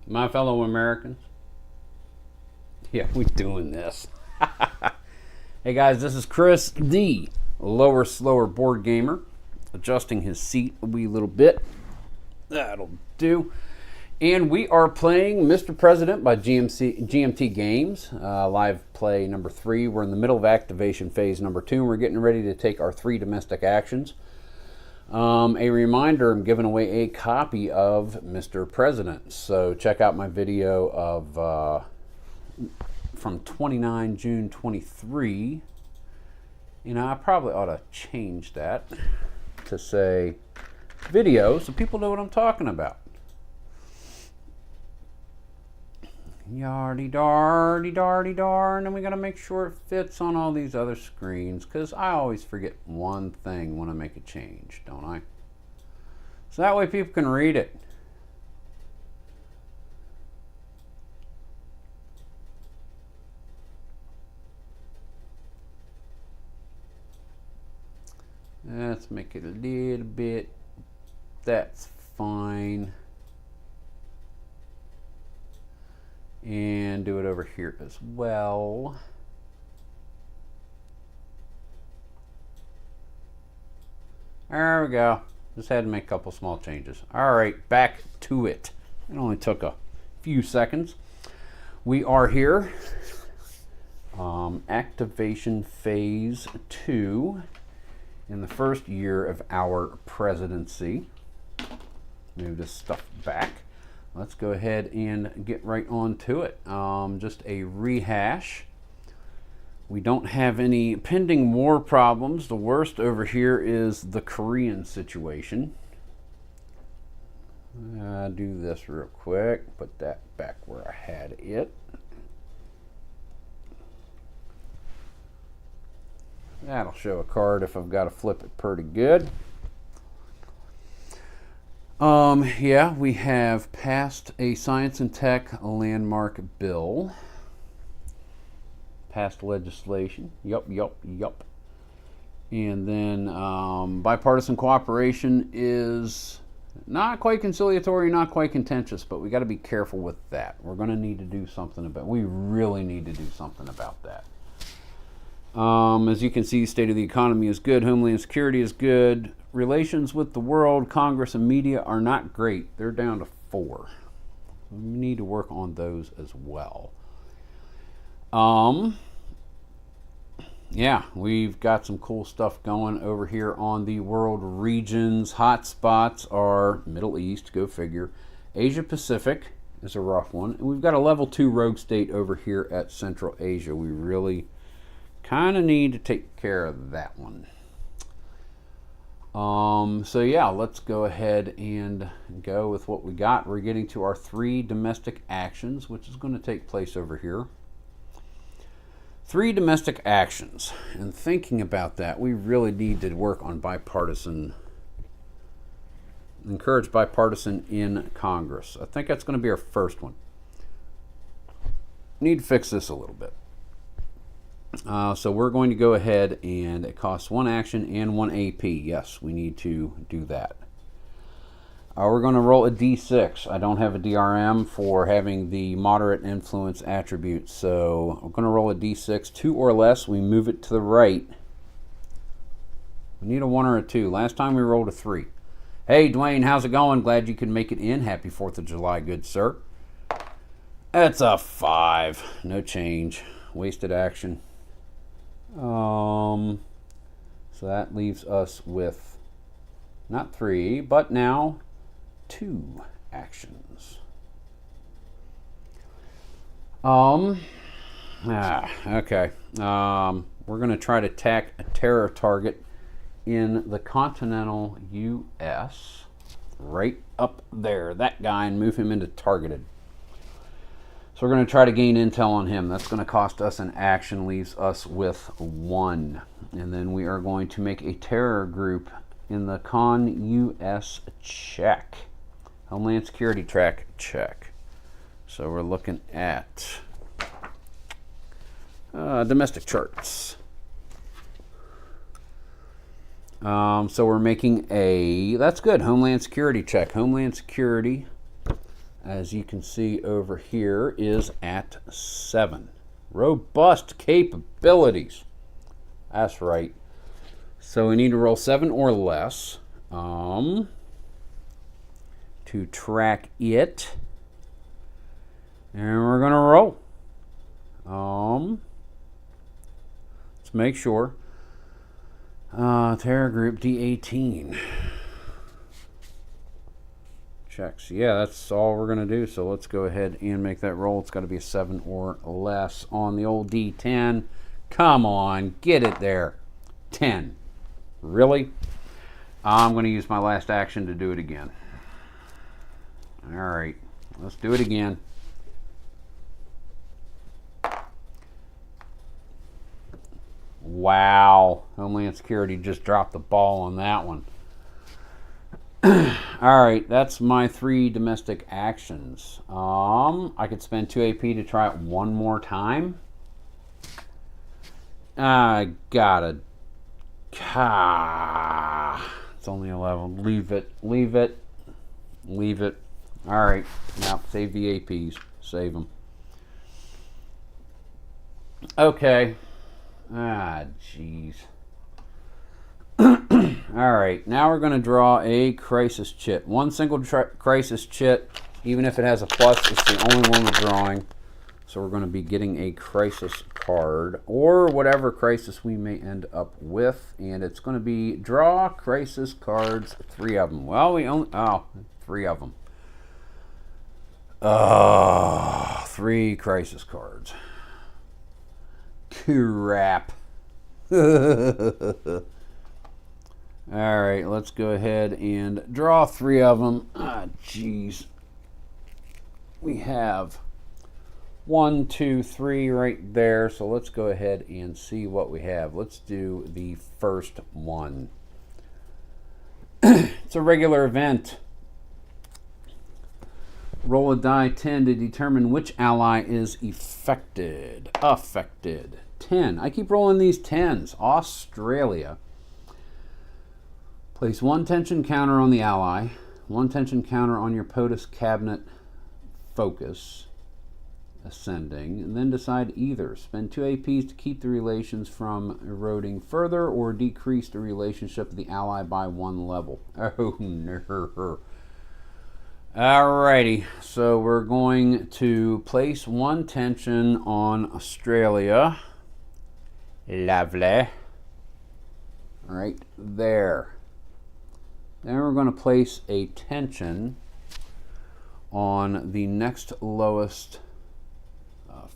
My fellow Americans. Yeah, we doing this. Hey guys, this is Chris, the lower, slower board gamer. Adjusting his seat a wee little bit. That'll do. And we are playing Mr. President by GMT Games. Live play number 3. We're in the middle of activation phase number 2, and we're getting ready to take our 3 domestic actions. A reminder, I'm giving away a copy of Mr. President. So check out my video of from 29 June 23. You know, I probably ought to change that to say video so people know what I'm talking about. Yardy dardy dardy dar, and then we got to make sure it fits on all these other screens, because I always forget one thing when I make a change, don't I? So that way people can read it. Let's make it a little bit. That's fine. And do it over here as well. There we go. Just had to make a couple small changes. All right, back to it. It only took a few seconds. We are here. Activation phase 2 in the first year of our presidency. Move this stuff back. Let's go ahead and get right on to it. Just a rehash. We don't have any pending war problems. The worst over here is the Korean situation. Do this real quick. Put that back where I had it. That'll show a card if I've got to flip it pretty good. Yeah, we have passed a science and tech landmark bill. Passed legislation. Yup. And then bipartisan cooperation is not quite conciliatory, not quite contentious, but we got to be careful with that. We're going to need to do something about it. We really need to do something about that. As you can see, state of the economy is good. Homeland security is good. Relations with the world, Congress, and media are not great. They're down to 4. We need to work on those as well. Yeah, we've got some cool stuff going over here on the world regions. Hot spots are Middle East, go figure. Asia Pacific is a rough one. And we've got a level 2 rogue state over here at Central Asia. We really kind of need to take care of that one. So yeah, let's go ahead and go with what we got. We're getting to our 3 domestic actions, which is going to take place over here. 3 domestic actions. And thinking about that, we really need to work on bipartisan, encourage bipartisan in Congress. I think that's going to be our first one. Need to fix this a little bit. So we're going to go ahead, and it costs 1 action and 1 AP. Yes, we need to do that. We're going to roll a D6. I don't have a DRM for having the moderate influence attribute, so I'm going to roll a D6. 2 or less, we move it to the right. We need a 1 or a 2. Last time we rolled a 3. Hey, Dwayne, how's it going? Glad you could make it in. Happy 4th of July, good sir. That's a 5. No change. Wasted action. So that leaves us with not 3, but now 2 actions. Okay. We're going to try to attack a terror target in the continental U.S. Right up there, that guy, and move him into targeted. So we're going to try to gain intel on him. That's going to cost us an action, leaves us with 1. And then we are going to make a terror group in the Con US check. Homeland Security track check. So we're looking at domestic charts. So we're making a, that's good, Homeland Security check. Homeland Security, as you can see over here, is at 7. Robust capabilities. That's right. So we need to roll 7 or less to track it. And we're going to roll. Let's make sure. Terror Group D18. Checks. Yeah, that's all we're going to do. So let's go ahead and make that roll. It's got to be a 7 or less on the old D10. Come on, get it there. 10. Really? I'm going to use my last action to do it again. All right, let's do it again. Wow, Homeland Security just dropped the ball on that one. All right, that's my 3 domestic actions. I could spend 2 AP to try it one more time. I gotta. It's only 11. Leave it. Leave it. Leave it. All right, now save the APs. Save them. Okay. Jeez. All right, now we're going to draw a crisis chit. One single crisis chit, even if it has a plus, it's the only one we're drawing. So we're going to be getting a crisis card, or whatever crisis we may end up with. And it's going to be draw crisis cards, 3 of them. Well, we only, 3 of them. 3 crisis cards. Crap. All right, let's go ahead and draw 3 of them. Jeez. We have 1, 2, 3 right there. So let's go ahead and see what we have. Let's do the first one. It's a regular event. Roll a die 10 to determine which ally is affected. 10. I keep rolling these 10s. Australia. Place 1 tension counter on the ally, 1 tension counter on your POTUS cabinet focus, ascending, and then decide either. Spend 2 APs to keep the relations from eroding further or decrease the relationship of the ally by 1 level. Oh, no. Alrighty, so we're going to place 1 tension on Australia. Lovely. Right there. Then we're going to place a tension on the next lowest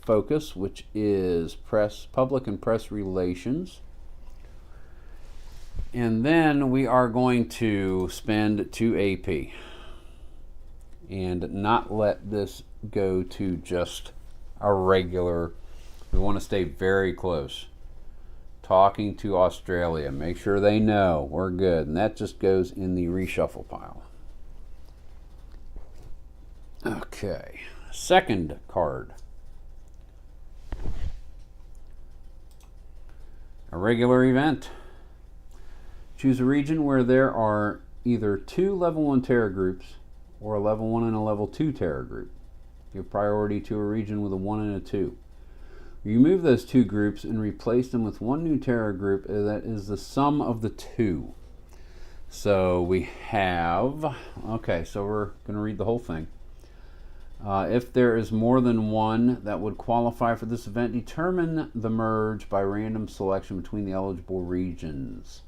focus, which is public and press relations. And then we are going to spend 2 AP and not let this go to just a regular. We want to stay very close. Talking to Australia. Make sure they know we're good. And that just goes in the reshuffle pile. Okay. Second card. A regular event. Choose a region where there are either 2 level 1 terror groups or a level 1 and a level 2 terror group. Give priority to a region with a 1 and a 2. Remove those 2 groups and replace them with 1 new terror group that is the sum of the 2. So we have, okay, so we're going to read the whole thing. If there is more than 1 that would qualify for this event, determine the merge by random selection between the eligible regions.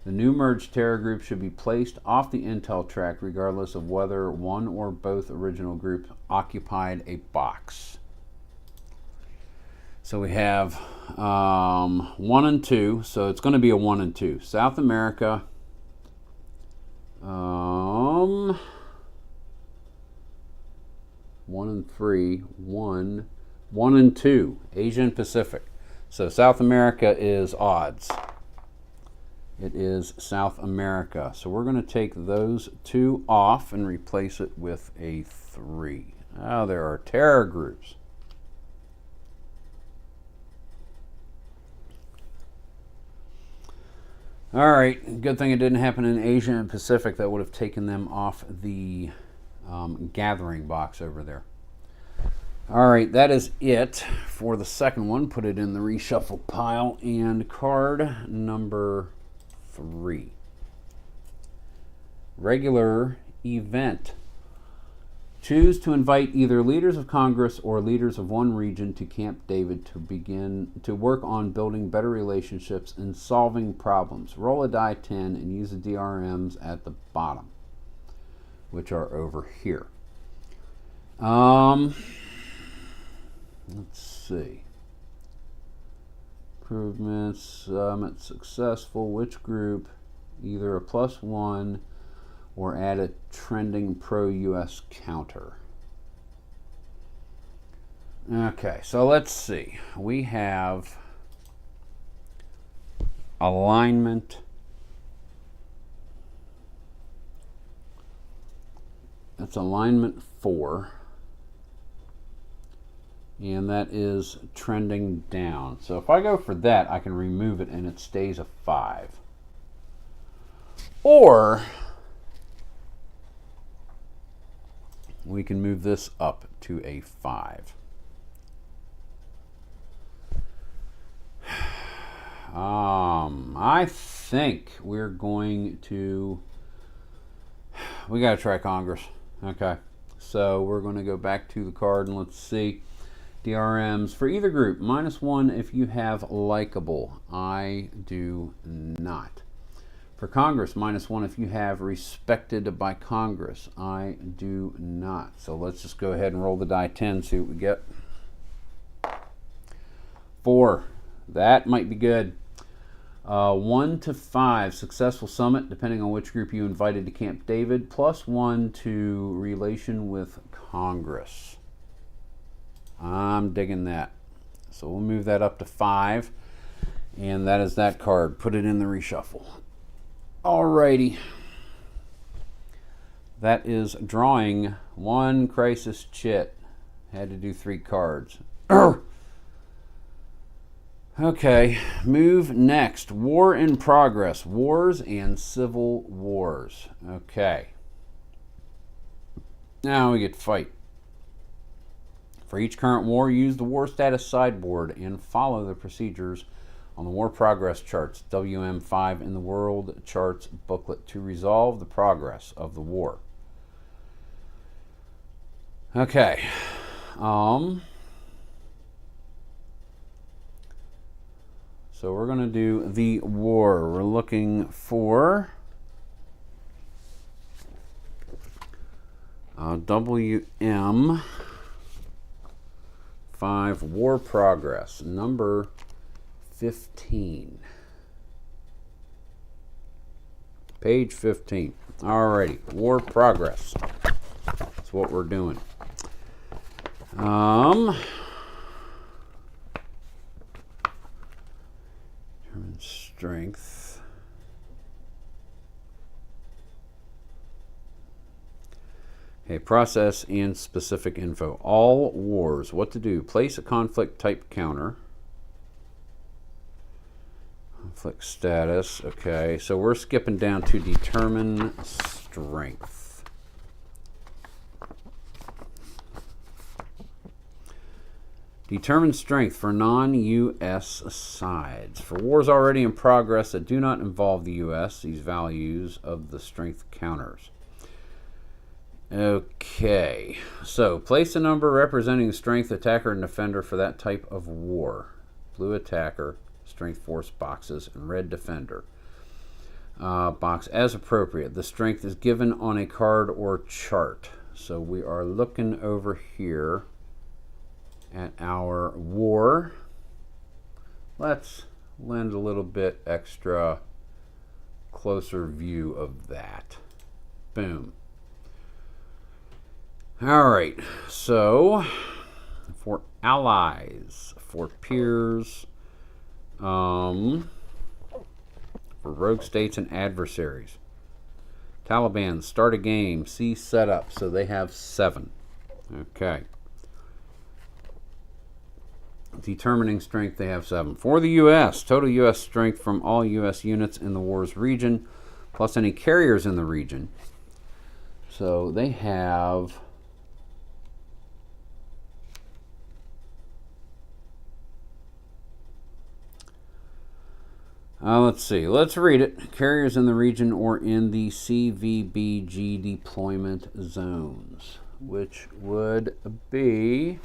The new merged terror group should be placed off the intel track regardless of whether one or both original groups occupied a box. So we have 1 and 2, so it's going to be a 1 and 2. South America, 1 and 3, 1 and 2, Asia and Pacific. So South America is odds. It is South America. So we're going to take those 2 off and replace it with a 3. Oh, there are terror groups. All right, good thing it didn't happen in Asia and Pacific. That would have taken them off the gathering box over there. All right, that is it for the second one. Put it in the reshuffle pile. And card number 3. Regular event. Choose to invite either leaders of Congress or leaders of one region to Camp David to begin to work on building better relationships and solving problems. Roll a die 10 and use the DRMs at the bottom, which are over here. Let's see. Improvements, summit successful. Which group? Either a +1 or add a trending pro-US counter. Okay, so let's see. We have alignment. That's alignment 4. And that is trending down. So if I go for that, I can remove it and it stays a 5. Or we can move this up to a 5. I think we're going to... We got to try Congress. Okay. So we're going to go back to the card and let's see. DRMs for either group. -1 if you have likable. I do not. For Congress, -1 if you have respected by Congress. I do not. So let's just go ahead and roll the die 10, see what we get. 4. That might be good. 1 to 5, successful summit, depending on which group you invited to Camp David, +1 to relation with Congress. I'm digging that. So we'll move that up to 5. And that is that card. Put it in the reshuffle. Alrighty. That is drawing 1 crisis chit. Had to do 3 cards. Okay, move next. War in progress. Wars and civil wars. Okay. Now we get to fight. For each current war, use the war status sideboard and follow the procedures on the war progress charts, WM5 in the world charts booklet, to resolve the progress of the war. Okay. So we're going to do the war. We're looking for WM5 war progress, number 15. Page 15. Alrighty, war progress. That's what we're doing. Determine strength. Okay, process and specific info. All wars. What to do? Place a conflict type counter. Conflict status. Okay, so we're skipping down to determine strength. Determine strength for non-U.S. sides. For wars already in progress that do not involve the U.S., these values of the strength counters. Okay, so place a number representing strength attacker and defender for that type of war. Blue attacker, strength force boxes, and red defender box as appropriate. The strength is given on a card or chart. So we are looking over here at our war. Let's lend a little bit extra closer view of that. Boom. All right, so for allies, for peers, for rogue states and adversaries. Taliban, start a game, see setup, so they have 7. Okay. Determining strength, they have 7. For the U.S., total U.S. strength from all U.S. units in the war's region, plus any carriers in the region. So they have... let's see. Let's read it. Carriers in the region or in the CVBG deployment zones, which would be...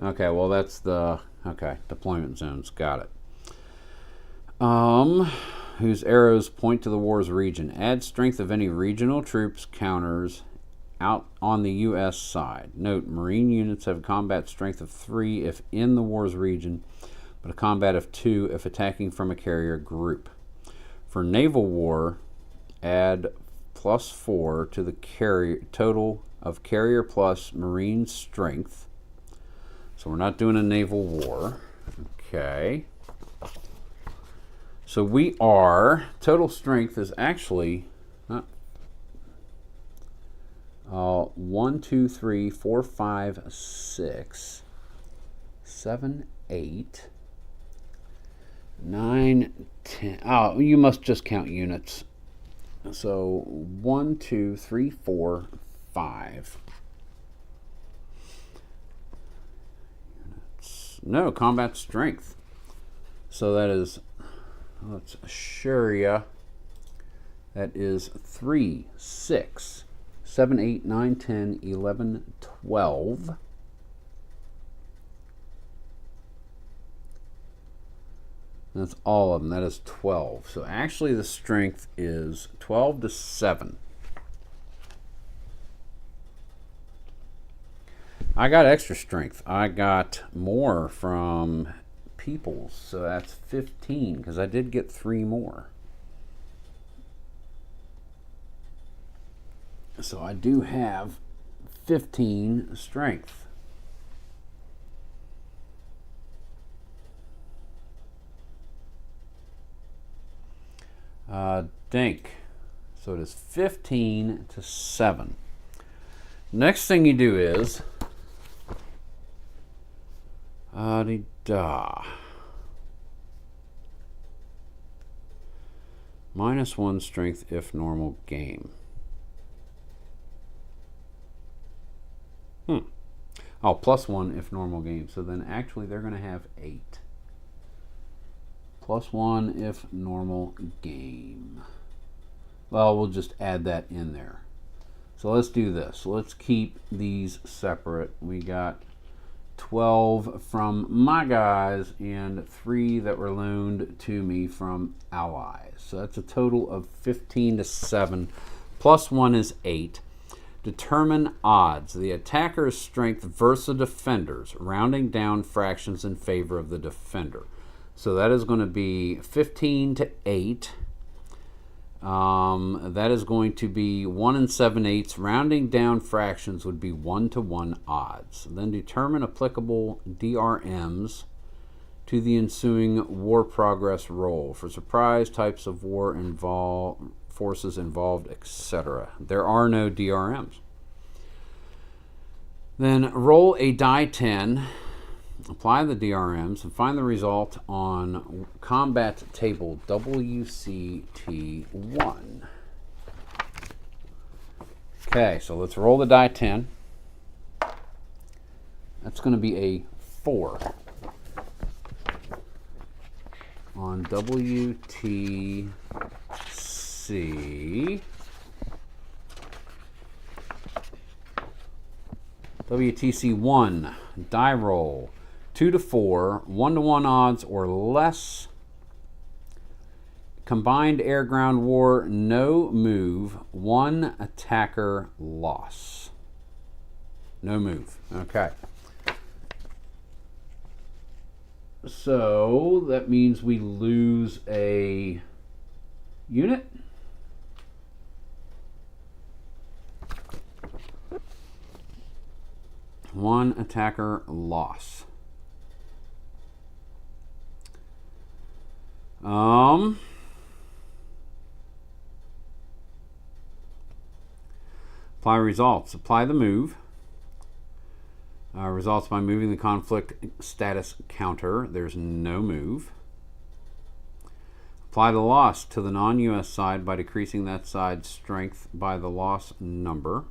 Okay, well, that's the... Okay, deployment zones. Got it. Whose arrows point to the war's region. Add strength of any regional troops counters out on the U.S. side. Note, Marine units have a combat strength of 3 if in the war's region, but a combat of 2 if attacking from a carrier group. For naval war, add +4 to the carrier total of carrier plus Marine strength. So we're not doing a naval war. Okay. So we are, total strength is actually not 1, 2, 3, 4, 5, 6, 7, 8, 9, 10. Oh, you must just count units. So 1, 2, 3, 4, 5. No, combat strength. So that is, let's assure you, that is 3, 6, 7, 8, 9, 10, 11, 12. That's all of them. That is 12. So actually the strength is 12 to 7. I got extra strength. I got more from peoples, so that's 15, because I did get 3 more. So I do have 15 strength. Dink. So it is 15 to 7. Next thing you do is -1 strength if normal game. Oh, +1 if normal game. So then actually they're going to have 8. +1 if normal game. Well, we'll just add that in there. So let's do this. Let's keep these separate. We got 12 from my guys and 3 that were loaned to me from allies. So that's a total of 15 to 7. +1 is 8. Determine odds. The attacker's strength versus the defender's, rounding down fractions in favor of the defender. So that is going to be 15 to 8. That is going to be 1 and 7/8. Rounding down fractions would be 1-to-1 odds. Then determine applicable DRMs to the ensuing war progress roll for surprise, types of war involved, forces involved, etc. There are no DRMs. Then roll a die 10. Apply the DRMs and find the result on combat table WCT1. Okay, so let's roll the die 10. That's going to be a 4 on WTC. WTC1 die roll. 2 to 4, 1-to-1 odds or less. Combined air-ground war, no move, 1 attacker loss. No move. Okay. So that means we lose a unit. One attacker loss. Apply results. Apply the move. Results by moving the conflict status counter. There's no move. Apply the loss to the non-U.S. side by decreasing that side's strength by the loss number.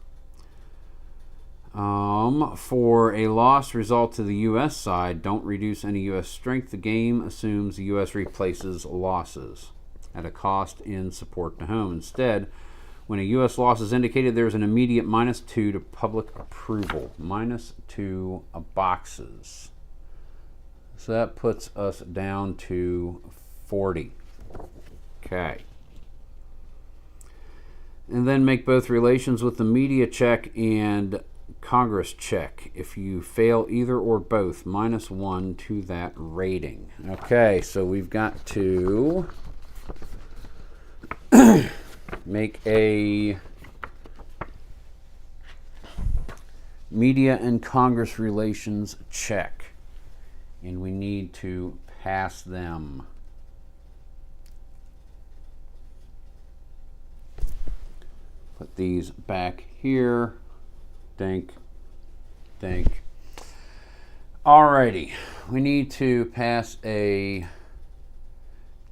For a loss result to the U.S. side, don't reduce any U.S. strength. The game assumes the U.S. replaces losses at a cost in support to home. Instead, when a U.S. loss is indicated, there's an immediate -2 to public approval. -2 boxes. So that puts us down to 40. Okay. And then make both relations with the media check and Congress check. If you fail either or both, -1 to that rating. Okay, so we've got to make a media and Congress relations check. And we need to pass them. Put these back here. Dink. Dink. Alrighty. We need to pass a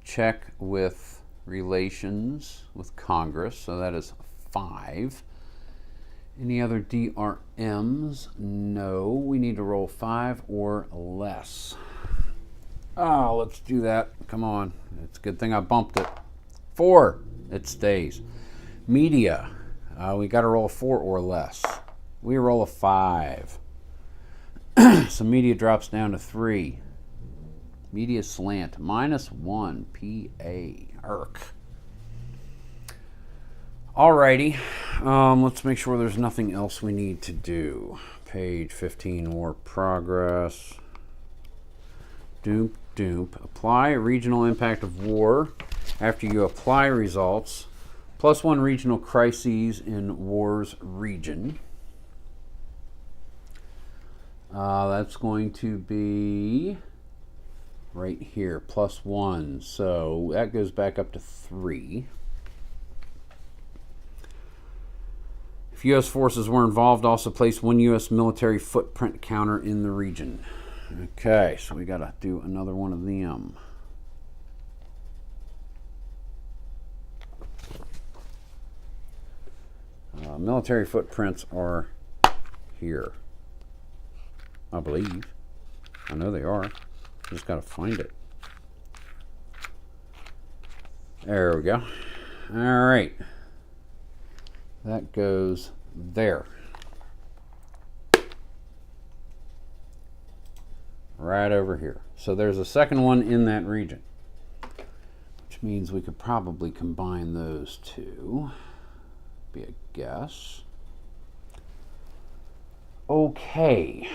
check with relations with Congress. So that is 5. Any other DRMs? No. We need to roll 5 or less. Oh, let's do that. Come on. It's a good thing I bumped it. 4. It stays. Media. We got to roll a 4 or less. We roll a 5. So media drops down to 3. Media slant. -1. PA. Irk. Alrighty. Let's make sure there's nothing else we need to do. Page 15. War progress. Doop. Apply regional impact of war. After you apply results, +1 regional crises in war's region. That's going to be right here, +1. So that goes back up to 3. If U.S. forces were involved, also place 1 U.S. military footprint counter in the region. Okay, so we got to do another one of them. Military footprints are here, I believe. I know they are. Just got to find it. There we go. All right. That goes there. Right over here. So there's a second one in that region, which means we could probably combine those two. Be a guess. Okay.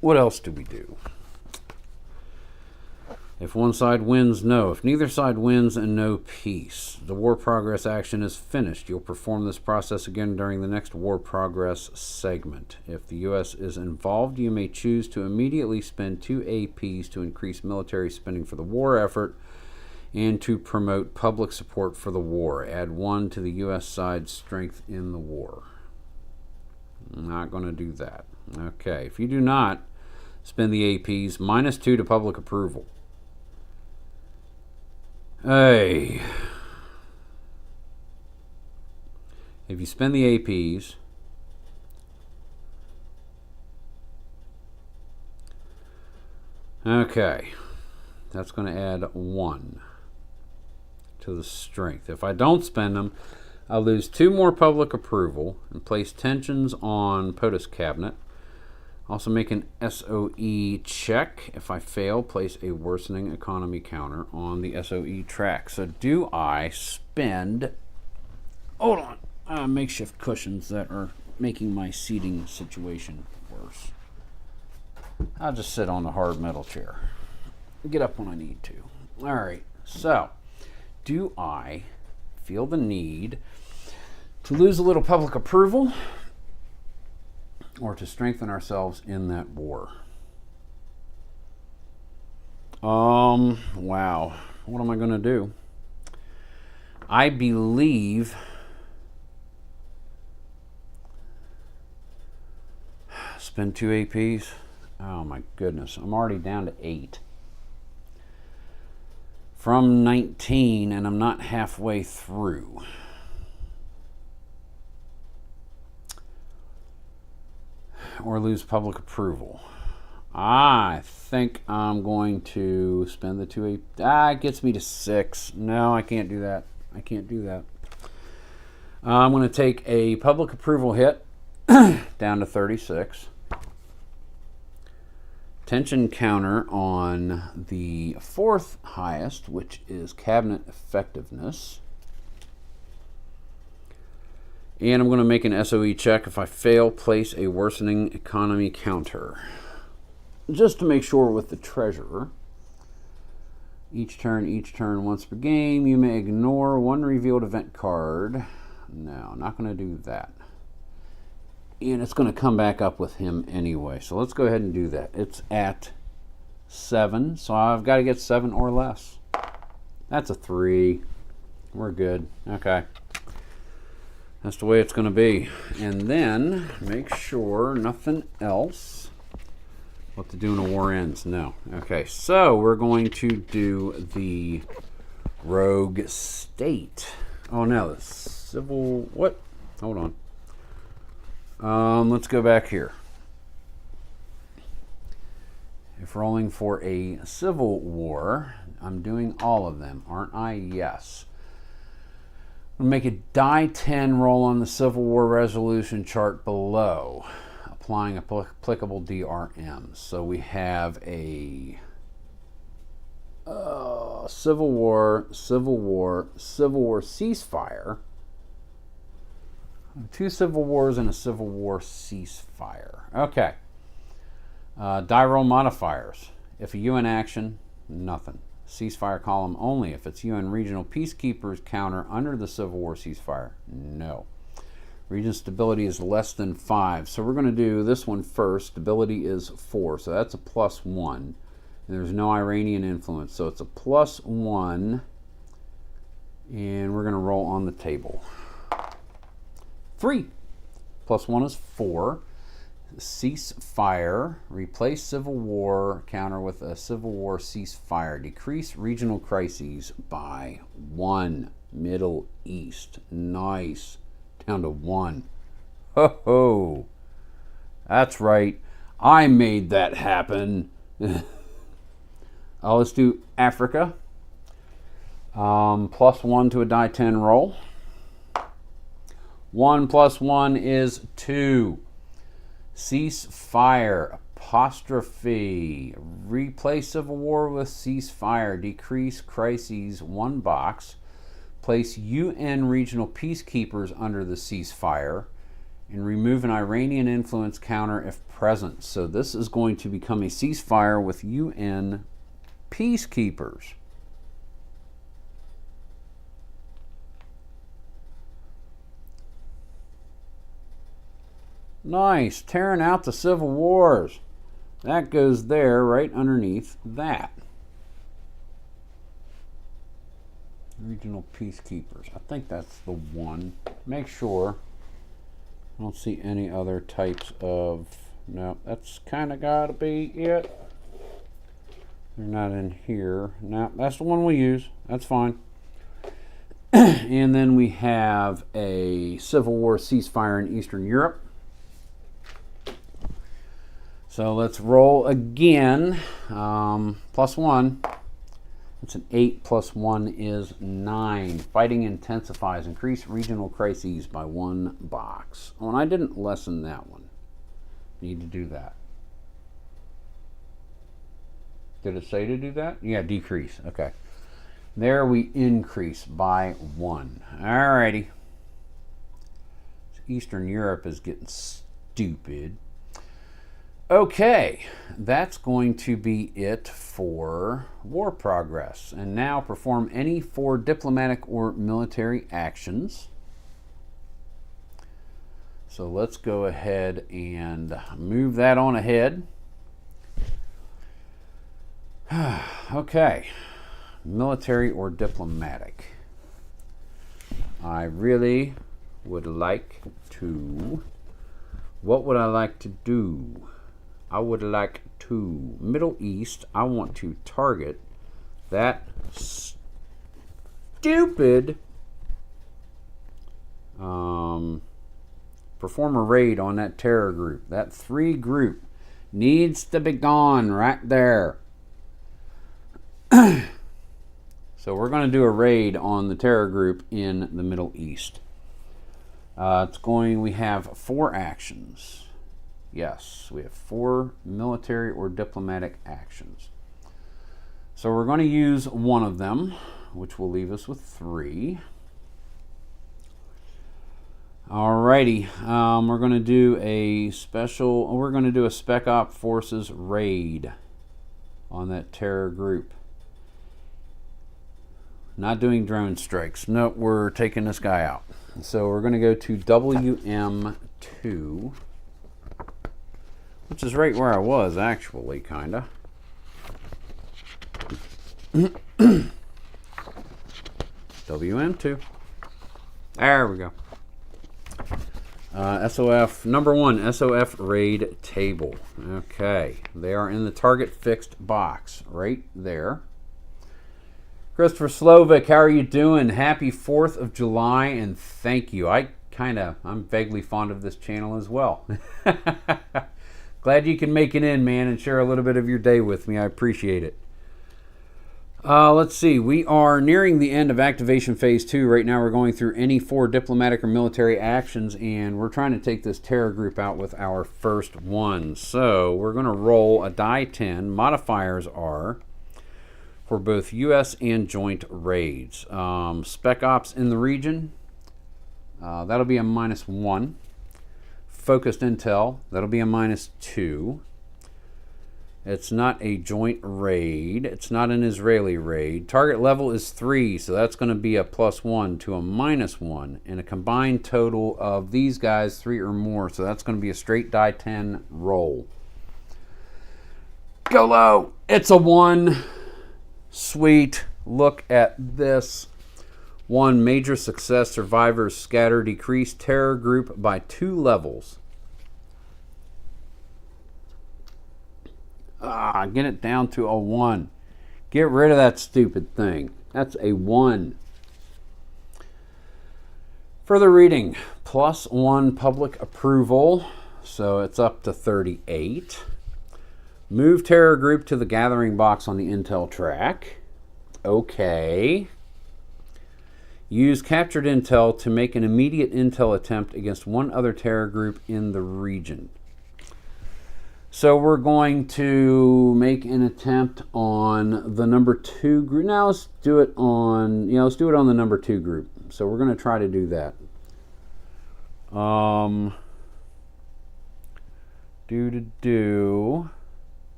What else do we do? If one side wins, no. If neither side wins, and no peace. The war progress action is finished. You'll perform this process again during the next war progress segment. If the U.S. is involved, you may choose to immediately spend 2 APs to increase military spending for the war effort and to promote public support for the war. Add 1 to the U.S. side's strength in the war. I'm not going to do that. Okay, if you do not spend the APs, -2 to public approval. Hey. If you spend the APs, okay, that's going to add 1 to the strength. If I don't spend them, I'll lose 2 more public approval and place tensions on POTUS cabinet. Also make an SOE check. If I fail, place a worsening economy counter on the SOE track. So do I spend... Hold on. Makeshift cushions that are making my seating situation worse. I'll just sit on the hard metal chair. Get up when I need to. All right. So do I feel the need to lose a little public approval or to strengthen ourselves in that war? Wow. What am I going to do? I believe spend 2 APs. Oh my goodness, I'm already down to 8. From 19, and I'm not halfway through. Or lose public approval. I think I'm going to spend the 2 AP. It gets me to 6. No, I can't do that. I can't do that. I'm going to take a public approval hit down to 36. Tension counter on the 4th highest, which is cabinet effectiveness. And I'm going to make an SOE check. If I fail, place a worsening economy counter. Just to make sure with the treasurer. Each turn, once per game, you may ignore one revealed event card. No, not going to do that. And it's going to come back up with him anyway. So let's go ahead and do that. It's at 7, so I've got to get 7 or less. That's a 3. We're good. Okay. That's the way it's going to be. And then make sure nothing else. What to do when a war ends? No. Okay, so we're going to do the rogue state. Oh no, the civil, what? Hold on. Let's go back here. If rolling for a civil war, I'm doing all of them, aren't I? Yes. I'm going to make a die 10 roll on the Civil War resolution chart below, applying applicable DRMs. So we have a Civil War ceasefire. 2 civil wars and a Civil War ceasefire. Okay. Die roll modifiers. If a UN action, nothing. Ceasefire column only. If it's UN regional peacekeepers counter under the Civil War ceasefire, no. Region stability is less than 5. So we're going to do this one first. Stability is 4. So that's a +1. And there's no Iranian influence. So it's a +1. And we're going to roll on the table. 3. +1 is 4. Ceasefire. Replace Civil War counter with a Civil War ceasefire. Decrease regional crises by 1. Middle East. Nice. Down to 1. Ho ho. That's right. I made that happen. Let's do Africa. +1 to a die 10 roll. 1 + 1 is 2. Ceasefire, apostrophe. Replace Civil War with ceasefire. Decrease crises 1 box. Place UN regional peacekeepers under the ceasefire. And remove an Iranian influence counter if present. So this is going to become a ceasefire with UN peacekeepers. Nice, tearing out the civil wars. That goes there right underneath that. Regional peacekeepers. I think that's the one. Make sure. I don't see any other types of... No, that's kind of got to be it. They're not in here. No, that's the one we use. That's fine. And then we have a Civil War ceasefire in Eastern Europe. So let's roll again. +1. It's an 8 + 1 is 9. Fighting intensifies. Increase regional crises by 1 box. Oh, and I didn't lessen that one. Need to do that. Did it say to do that? Yeah, decrease. Okay. There we increase by 1. Alrighty. Eastern Europe is getting stupid. Okay, that's going to be it for war progress. And now perform any 4 diplomatic or military actions. So let's go ahead and move that on ahead. Okay, military or diplomatic. I really would like to What would I like to do? I would like to Middle East. I want to target that stupid perform a raid on that terror group. That 3 group needs to be gone right there. So we're going to do a raid on the terror group in the Middle East. We have 4 actions. Yes, we have 4 military or diplomatic actions. So we're going to use one of them, which will leave us with 3. Alrighty, we're going to do a Spec Op Forces raid on that terror group. Not doing drone strikes. Nope, we're taking this guy out. So we're going to go to WM2, which is right where I was, actually, kind of. WM2. There we go. SOF, number 1, SOF raid table. Okay, they are in the target fixed box right there. Christopher Slovic, how are you doing? Happy 4th of July, and thank you. I'm vaguely fond of this channel as well. Glad you can make it in, man, and share a little bit of your day with me. I appreciate it. Let's see. We are nearing the end of activation phase 2. Right now we're going through any 4 diplomatic or military actions, and we're trying to take this terror group out with our first one. So we're going to roll a die 10. Modifiers are for both U.S. and joint raids. Spec Ops in the region, that'll be a -1. Focused Intel, that'll be a -2. It's not a joint raid. It's not an Israeli raid. Target level is 3, so that's going to be a +1 to a -1. And a combined total of these guys, 3 or more, so that's going to be a straight die 10 roll. Go low. It's a 1. Sweet. Look at this. 1 major success. Survivors scatter. Decrease terror group by 2 levels. Get it down to a 1. Get rid of that stupid thing. That's a 1. Further reading. +1 public approval. So it's up to 38. Move terror group to the gathering box on the intel track. Okay. Use captured intel to make an immediate intel attempt against 1 other terror group in the region. So we're going to make an attempt on the number 2 group. Now let's do it on the number 2 group. So we're going to try to do that.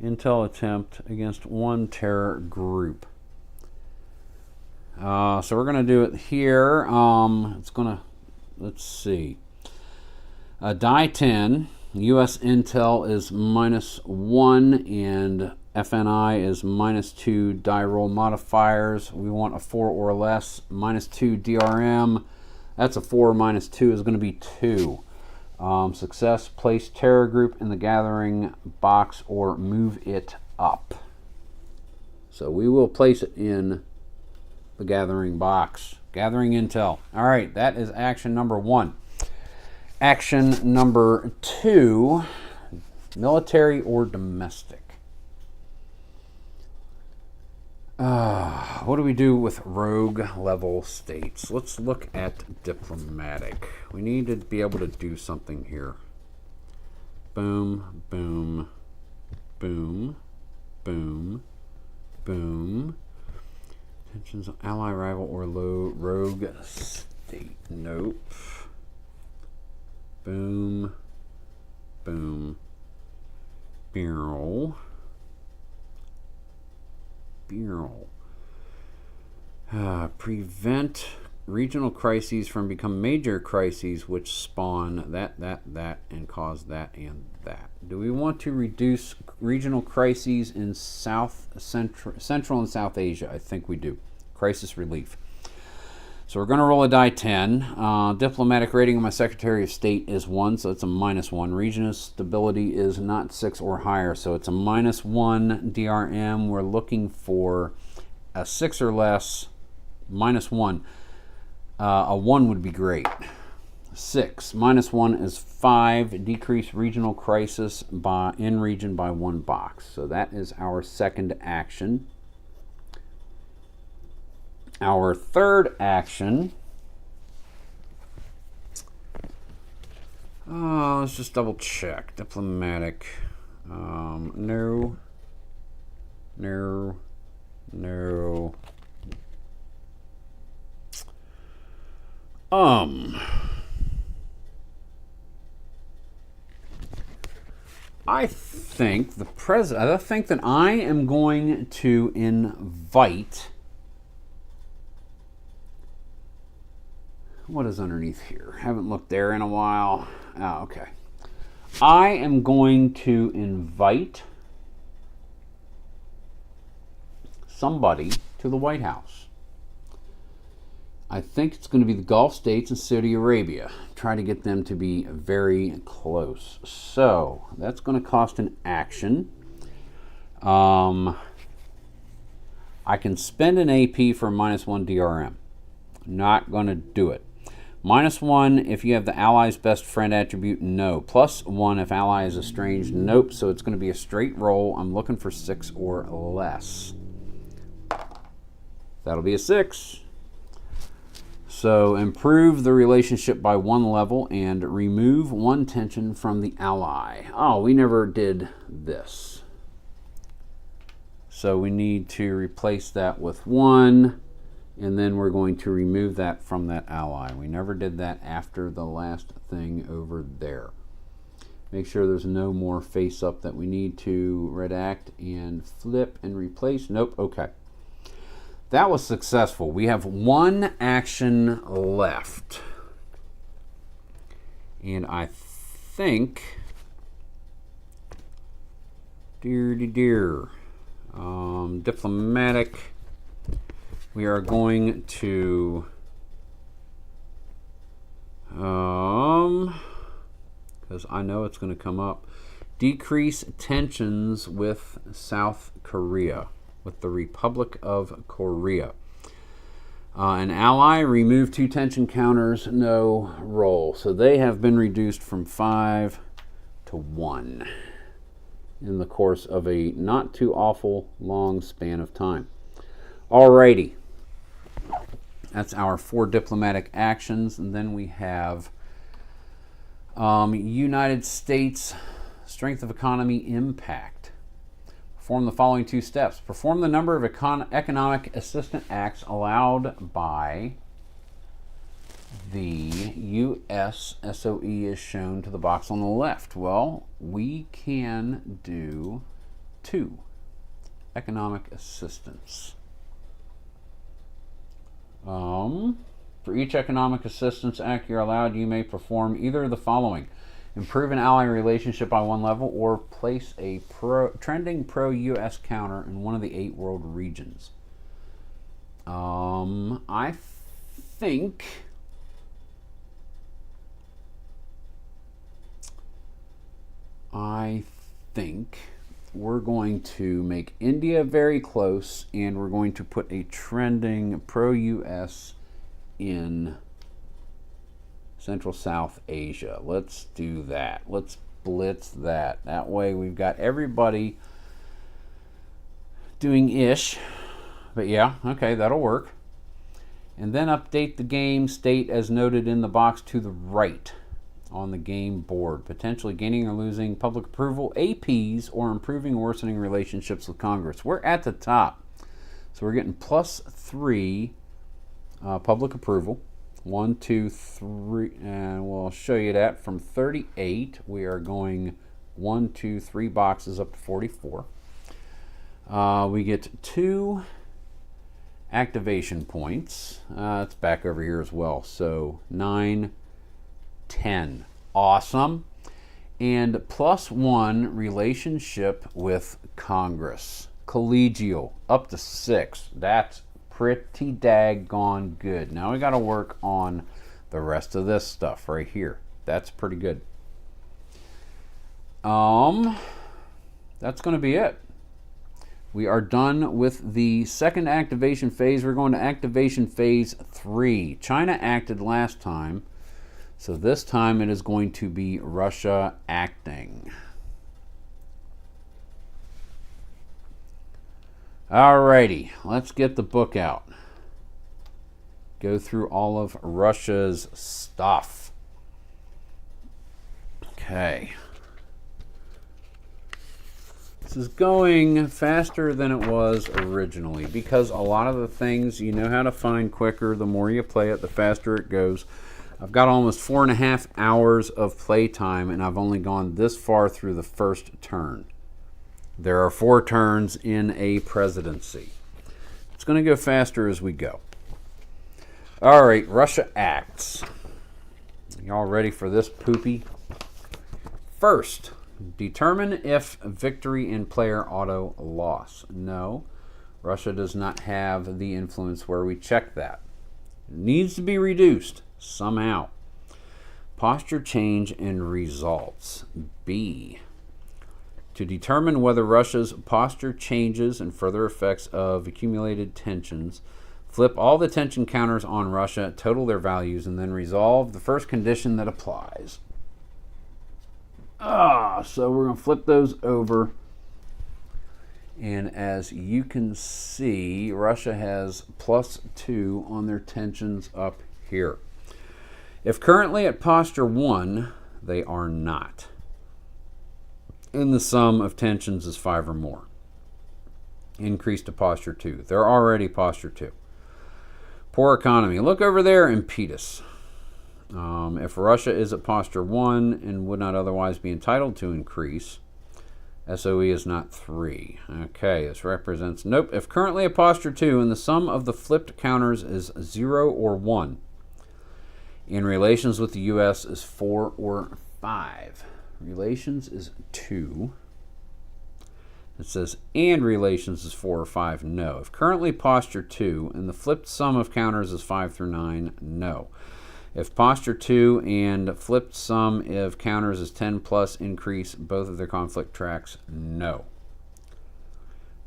Intel attempt against 1 terror group. So we're going to do it here. Let's see. Die 10. U.S. Intel is -1 and FNI is -2. Die roll modifiers. We want a 4 or less. -2 DRM. That's a 4. -2 is going to be 2. Success. Place terror group in the gathering box or move it up. So we will place it in the gathering box. Gathering intel. All right, that is action number 1. Action number 2, military or domestic. What do we do with rogue level states? Let's look at diplomatic. We need to be able to do something here. Boom, boom, boom, boom, boom. Tensions on ally, rival, or low rogue state. Nope. Boom, boom, barrel, barrel. Prevent regional crises from becoming major crises, which spawn that, and cause that and that. Do we want to reduce regional crises in Central and South Asia? I think we do. Crisis relief. So we're going to roll a die 10. Diplomatic rating of my Secretary of State is 1, so it's a -1. Regional stability is not 6 or higher, so it's a -1 DRM. We're looking for a 6 or less, -1. A 1 would be great. 6. -1 is 5. Decrease regional crisis in region by 1 box. So that is our second action. Our third action. Let's just double check. Diplomatic. No. I think I think that I am going to invite. What is underneath here? Haven't looked there in a while. Oh, okay. I am going to invite somebody to the White House. I think it's going to be the Gulf states and Saudi Arabia. Try to get them to be very close. So that's going to cost an action. I can spend an AP for a -1 DRM. Not going to do it. -1 if you have the ally's best friend attribute, no. +1 if ally is estranged, nope. So it's going to be a straight roll. I'm looking for 6 or less. That'll be a 6. So improve the relationship by 1 level and remove 1 tension from the ally. Oh, we never did this. So we need to replace that with 1, and then we're going to remove that from that ally. We never did that after the last thing over there. Make sure there's no more face up that we need to redact and flip and replace. Nope, okay. That was successful. We have 1 action left. And I think, diplomatic, we are going to, because I know it's going to come up, decrease tensions with South Korea. With the Republic of Korea. An ally, remove 2 tension counters, no roll. So they have been reduced from 5 to 1 in the course of a not too awful long span of time. Alrighty. That's our 4 diplomatic actions. And then we have United States strength of economy impact. Perform the following 2 steps. Perform the number of economic assistance acts allowed by the U.S. SOE is shown to the box on the left. Well, we can do 2 economic assistance. For each economic assistance act you're allowed, you may perform either of the following. Improve an ally relationship by 1 level, or place a trending pro-U.S. counter in one of the 8 world regions. I think we're going to make India very close, and we're going to put a trending pro-U.S. in Central South Asia. Let's do that. Let's blitz that. That way we've got everybody doing ish. But yeah, okay, that'll work. And then update the game state as noted in the box to the right on the game board. Potentially gaining or losing public approval, APs, or improving or worsening relationships with Congress. We're at the top. So we're getting +3 public approval. 1, 2, 3, and we'll show you that from 38. We are going 1, 2, 3 boxes up to 44. We get 2 activation points. It's back over here as well. So 9, 10. Awesome. And +1 relationship with Congress. Collegial up to 6. That's pretty daggone good. Now we got to work on the rest of this stuff right here. That's pretty good. That's going to be it. We are done with the second activation phase. We're going to activation phase 3. China acted last time, so this time it is going to be Russia acting. Alrighty, let's get the book out. Go through all of Russia's stuff. Okay. This is going faster than it was originally because a lot of the things you know how to find quicker. The more you play it, the faster it goes. I've got almost 4.5 hours of play time, and I've only gone this far through the first turn. There are 4 turns in a presidency. It's going to go faster as we go. All right, Russia acts. Y'all ready for this poopy? First, determine if victory in player auto loss. No, Russia does not have the influence where we check that. It needs to be reduced somehow. Posture change and results. B, to determine whether Russia's posture changes and further effects of accumulated tensions, flip all the tension counters on Russia, total their values, and then resolve the first condition that applies. So we're going to flip those over. And as you can see, Russia has +2 on their tensions up here. If currently at posture 1, they are not. And the sum of tensions is 5 or more. Increase to posture 2. They're already posture 2. Poor economy. Look over there and Impetus. If Russia is at posture 1 and would not otherwise be entitled to increase, SOE is not 3. Okay, this represents, nope. If currently at posture 2 and the sum of the flipped counters is 0 or 1, in relations with the U.S. is 4 or 5. Relations is 2. It says, and relations is 4 or 5, no. If currently posture 2 and the flipped sum of counters is 5 through 9, no. If posture 2 and flipped sum of counters is 10 plus increase both of their conflict tracks, no.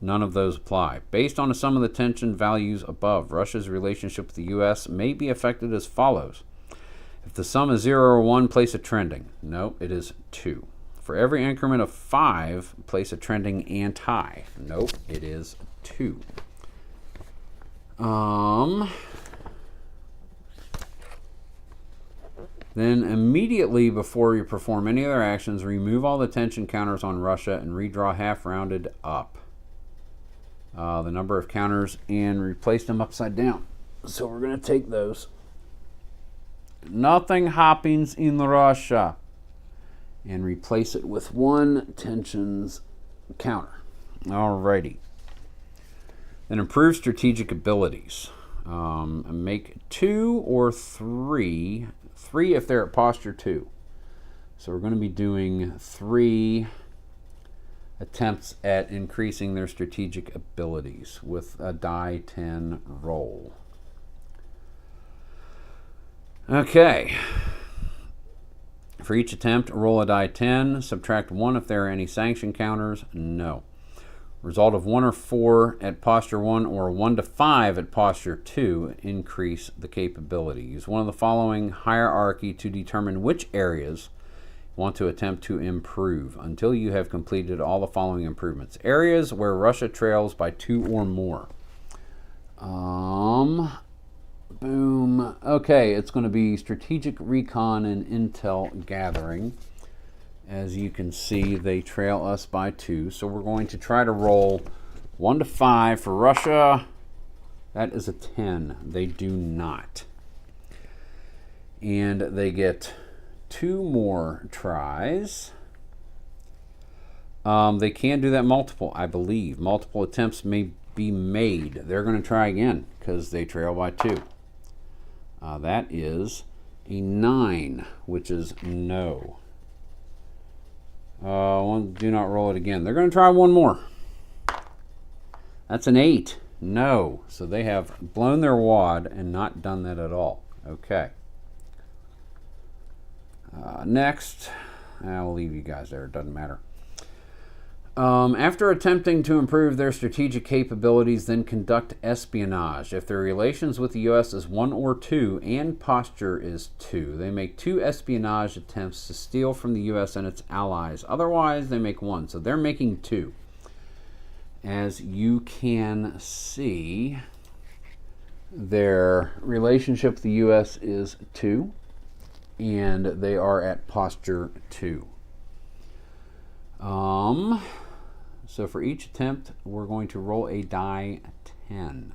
None of those apply. Based on the sum of the tension values above, Russia's relationship with the U.S. may be affected as follows. If the sum is 0 or 1, place a trending. No, it is 2. For every increment of 5, place a trending anti. Nope, it is 2. Then immediately before you perform any other actions, remove all the tension counters on Russia and redraw half rounded up the number of counters and replace them upside down. So we're going to take those. Nothing happens in Russia. And replace it with 1 tensions counter. Alrighty. Then improve strategic abilities. Make 2 or 3. 3 if they're at posture 2. So we're going to be doing 3 attempts at increasing their strategic abilities with a die 10 roll. Okay. For each attempt, roll a die 10, subtract 1 if there are any sanction counters, no. Result of 1 or 4 at posture 1 or 1 to 5 at posture 2 increase the capability. Use one of the following hierarchy to determine which areas you want to attempt to improve until you have completed all the following improvements. Areas where Russia trails by 2 or more. Boom. Okay, it's going to be strategic recon and intel gathering. As you can see, they trail us by 2. So we're going to try to roll 1 to 5 for Russia. That is a 10. They do not. And they get 2 more tries. They can do that multiple, I believe. Multiple attempts may be made. They're going to try again because they trail by 2. That is a 9, which is no. Do not roll it again. They're going to try one more. That's an 8. No. So they have blown their wad and not done that at all. Okay. Next, I'll leave you guys there. It doesn't matter. After attempting to improve their strategic capabilities, then conduct espionage. If their relations with the U.S. is 1 or 2 and posture is 2, they make 2 espionage attempts to steal from the U.S. and its allies. Otherwise, they make 1. So they're making 2. As you can see, their relationship with the U.S. is 2, and they are at posture 2. So for each attempt, we're going to roll a die 10.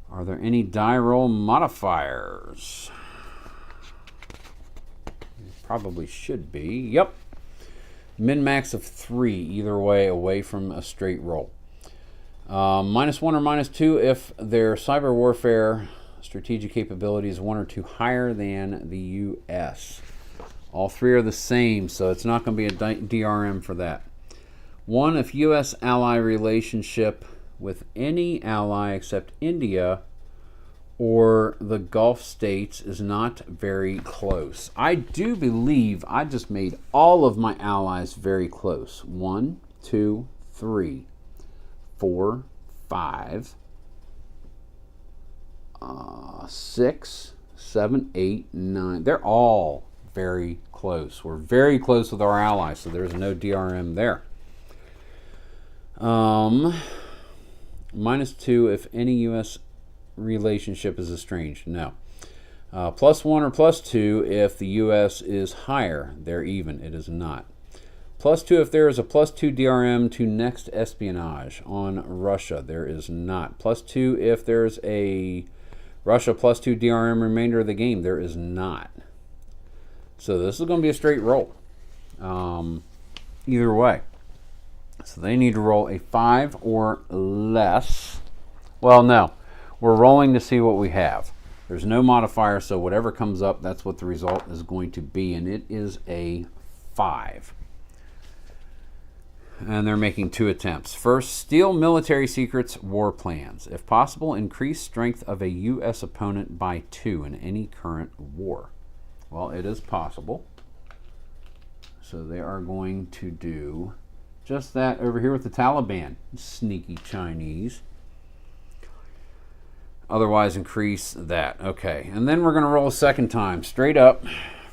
Are there any die roll modifiers? Probably should be. Yep. Min-max of 3, either way, away from a straight roll. -1 or -2 if their cyber warfare strategic capability is 1 or 2 higher than the U.S. All 3 are the same, so it's not going to be a DRM for that. 1 if U.S. ally relationship with any ally except India or the Gulf states is not very close. I do believe I just made all of my allies very close. 1, 2, 3, 4, 5, 6, 7, 8, 9. They're all very close. We're very close with our allies, so there's no DRM there. -2 if any U.S. relationship is estranged. No. +1 or +2 if the U.S. is higher. They're even. It is not. +2 if there is a +2 DRM to next espionage on Russia. There is not. +2 if there's a Russia +2 DRM remainder of the game. There is not. So this is going to be a straight roll. Either way. So they need to roll a 5 or less. Well, no. We're rolling to see what we have. There's no modifier, so whatever comes up, that's what the result is going to be. And it is a 5. And they're making 2 attempts. First, steal military secrets, war plans. If possible, increase strength of a U.S. opponent by 2 in any current war. Well, it is possible. So they are going to do just that over here with the Taliban. Sneaky Chinese. Otherwise, increase that. Okay, and then we're going to roll a second time, straight up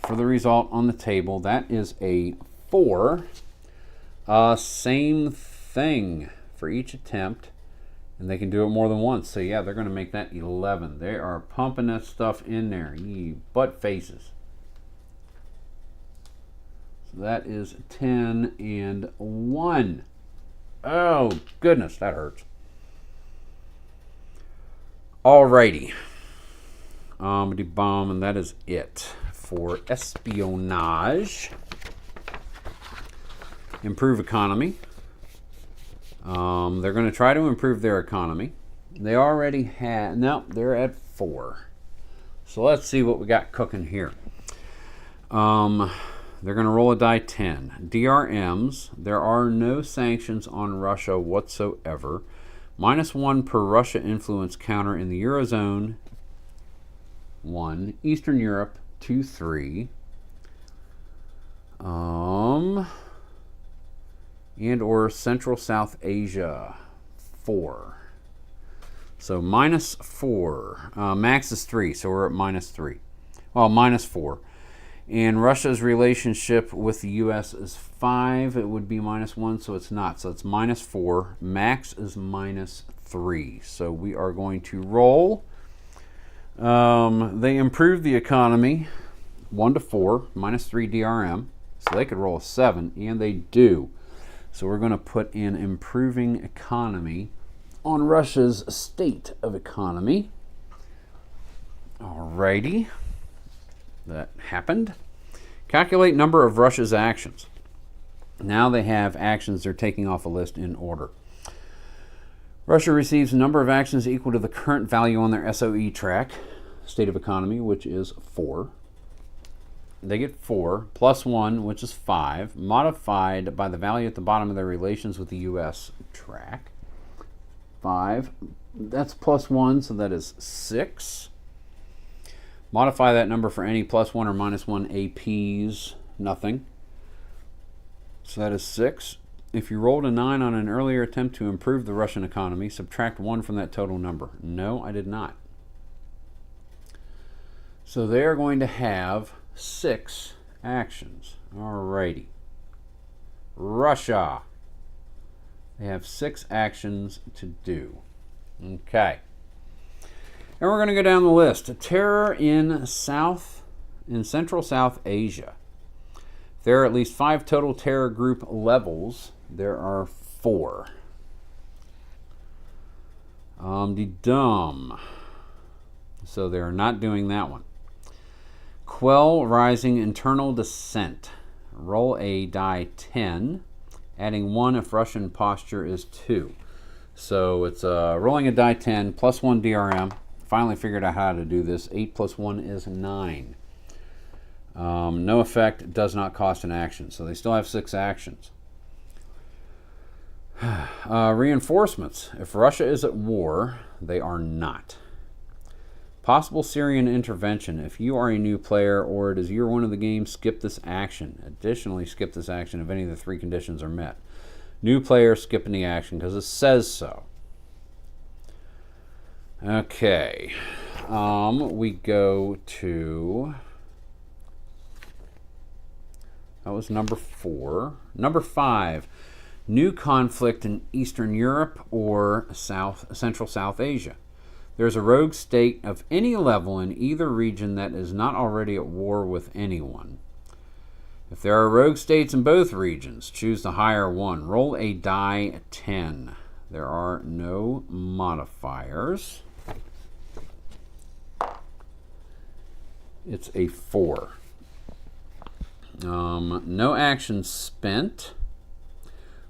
for the result on the table. That is a 4. Same thing for each attempt, and they can do it more than once. So yeah, they're going to make that 11. They are pumping that stuff in there, you butt faces. So that is 10 and 1. Oh goodness, that hurts. Alrighty. Bomb, and that is it for espionage. Improve economy. They're going to try to improve their economy. They already had, no, they're at 4. So let's see what we got cooking here. They're going to roll a die 10. DRMs, there are no sanctions on Russia whatsoever. -1 per Russia influence counter in the Eurozone. 1. Eastern Europe, 2, 3. And or Central South Asia, 4. So -4. Max is 3, so we're at -3. Well, -4. And Russia's relationship with the U.S. is 5. It would be -1, so it's not. So it's -4. Max is -3. So we are going to roll. They improved the economy 1 to 4, -3 DRM. So they could roll a 7, and they do. So we're going to put in improving economy on Russia's state of economy. Alrighty. That happened. Calculate number of Russia's actions. Now they have actions they're taking off a list in order. Russia receives a number of actions equal to the current value on their SOE track, state of economy, which is 4. They get 4, +1, which is 5, modified by the value at the bottom of their relations with the U.S. track. 5. That's +1, so that is 6. Modify that number for any +1 or -1 APs. Nothing. So that is 6. If you rolled a 9 on an earlier attempt to improve the Russian economy, subtract 1 from that total number. No, I did not. So they are going to have 6 actions. Alrighty. Russia. They have 6 actions to do. Okay. And we're going to go down the list. Terror in Central South Asia. There are at least 5 total terror group levels. There are 4. Dumb. So they're not doing that one. Quell rising internal dissent. Roll a die 10, adding 1 if Russian posture is 2. So it's rolling a die 10, +1 DRM. Finally figured out how to do this. 8 + 1 is 9. No effect, does not cost an action. So they still have 6 actions. Reinforcements. If Russia is at war, they are not. Possible Syrian intervention. If you are a new player or it is year 1 of the game, skip this action. Additionally, skip this action if any of the 3 conditions are met. New player skipping the action because it says so. Okay. We go to... That was number 4. Number 5. New conflict in Eastern Europe or Central South Asia. There's a rogue state of any level in either region that is not already at war with anyone. If there are rogue states in both regions, choose the higher one. Roll a die 10. There are no modifiers. It's a 4. No action spent.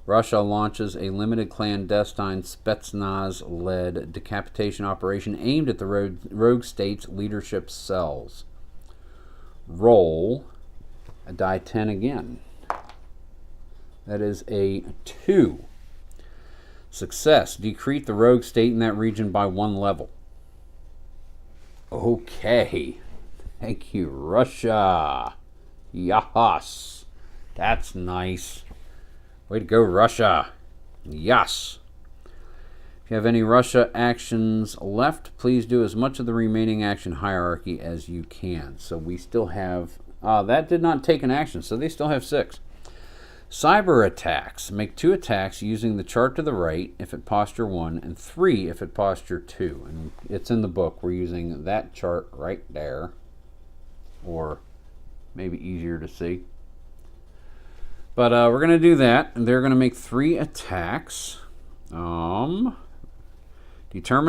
Russia launches a limited clandestine Spetsnaz-led decapitation operation aimed at the rogue state's leadership cells. Roll a die 10 again. That is a 2. Success. Decrease the rogue state in that region by 1 level. Okay. Thank you, Russia. Yas. That's nice. Way to go, Russia. Yes. If you have any Russia actions left, please do as much of the remaining action hierarchy as you can. So we still have... that did not take an action, so they still have 6. Cyber attacks. Make 2 attacks using the chart to the right if at posture 1, and 3 if at posture 2. And it's in the book. We're using that chart right there. Or maybe easier to see. But we're going to do that. And they're going to make 3 attacks. Determine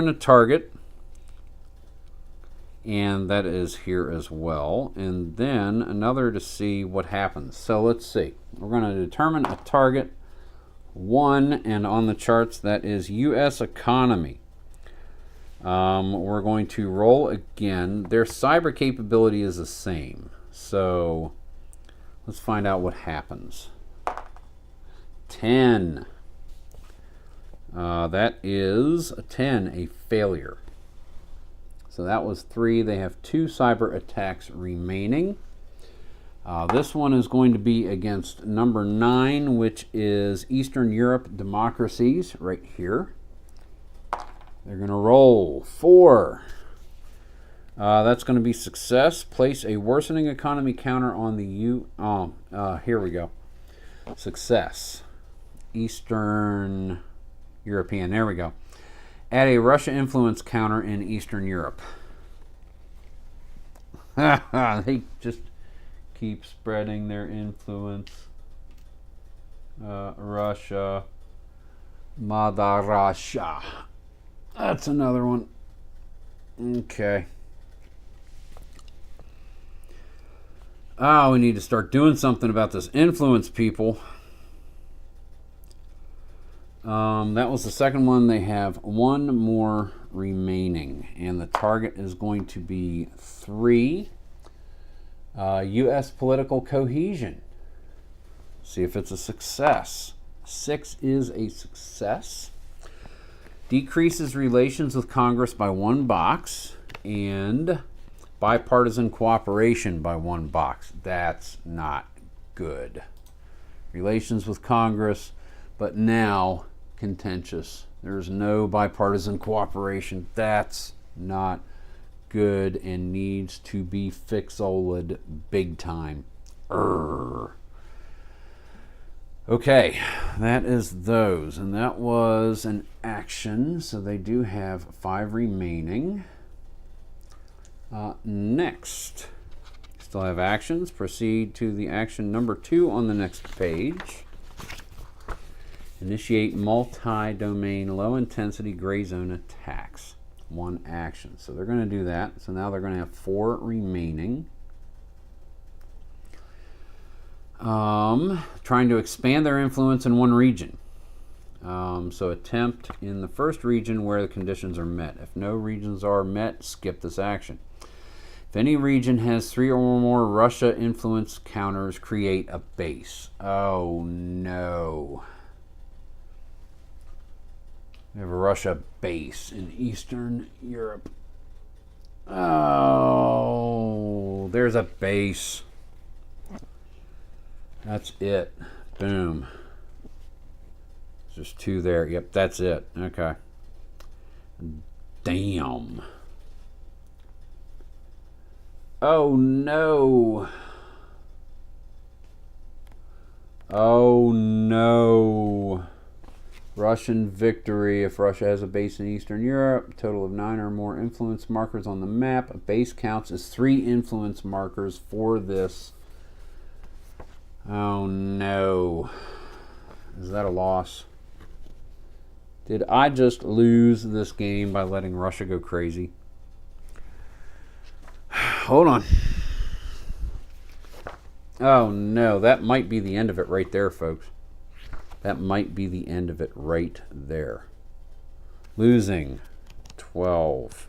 a target. And that is here as well. And then another to see what happens. So let's see. We're going to determine a target. 1, and on the charts that is U.S. economy. We're going to roll again. Their cyber capability is the same. So let's find out what happens. 10. That is a 10, a failure. So that was 3. They have 2 cyber attacks remaining. This one is going to be against number 9, which is Eastern Europe democracies, right here. They're going to roll 4. That's going to be success. Place a worsening economy counter on the here we go. Success. Eastern European. There we go. Add a Russia influence counter in Eastern Europe. They just keep spreading their influence. Russia. Mother Russia. That's another one. Okay. We need to start doing something about this influence, people. That was the second one. They have 1 more remaining, and the target is going to be 3. U.S. political cohesion. See if it's a success. 6 is a success. Decreases relations with Congress by 1 box, and bipartisan cooperation by 1 box. That's not good. Relations with Congress, but now contentious. There's no bipartisan cooperation. That's not good and needs to be fixoled big time. Okay, that is those, and that was an action, so they do have 5 remaining. Next, still have actions. Proceed to the action number 2 on the next page. Initiate multi-domain low-intensity gray zone attacks. 1 action. So they're going to do that. So now they're going to have 4 remaining. Trying to expand their influence in 1 region. So attempt in the first region where the conditions are met. If no regions are met, skip this action. If any region has 3 or more Russia influence counters, create a base. Oh no. We have a Russia base in Eastern Europe. Oh, there's a base. That's it. Boom. There's 2 there. Yep, that's it. Okay. Damn. Oh no. Oh no. Russian victory. If Russia has a base in Eastern Europe, a total of 9 or more influence markers on the map. A base counts as 3 influence markers for this. Oh no. Is that a loss? Did I just lose this game by letting Russia go crazy? Hold on. Oh no, that might be the end of it right there, folks. That might be the end of it right there. Losing 12.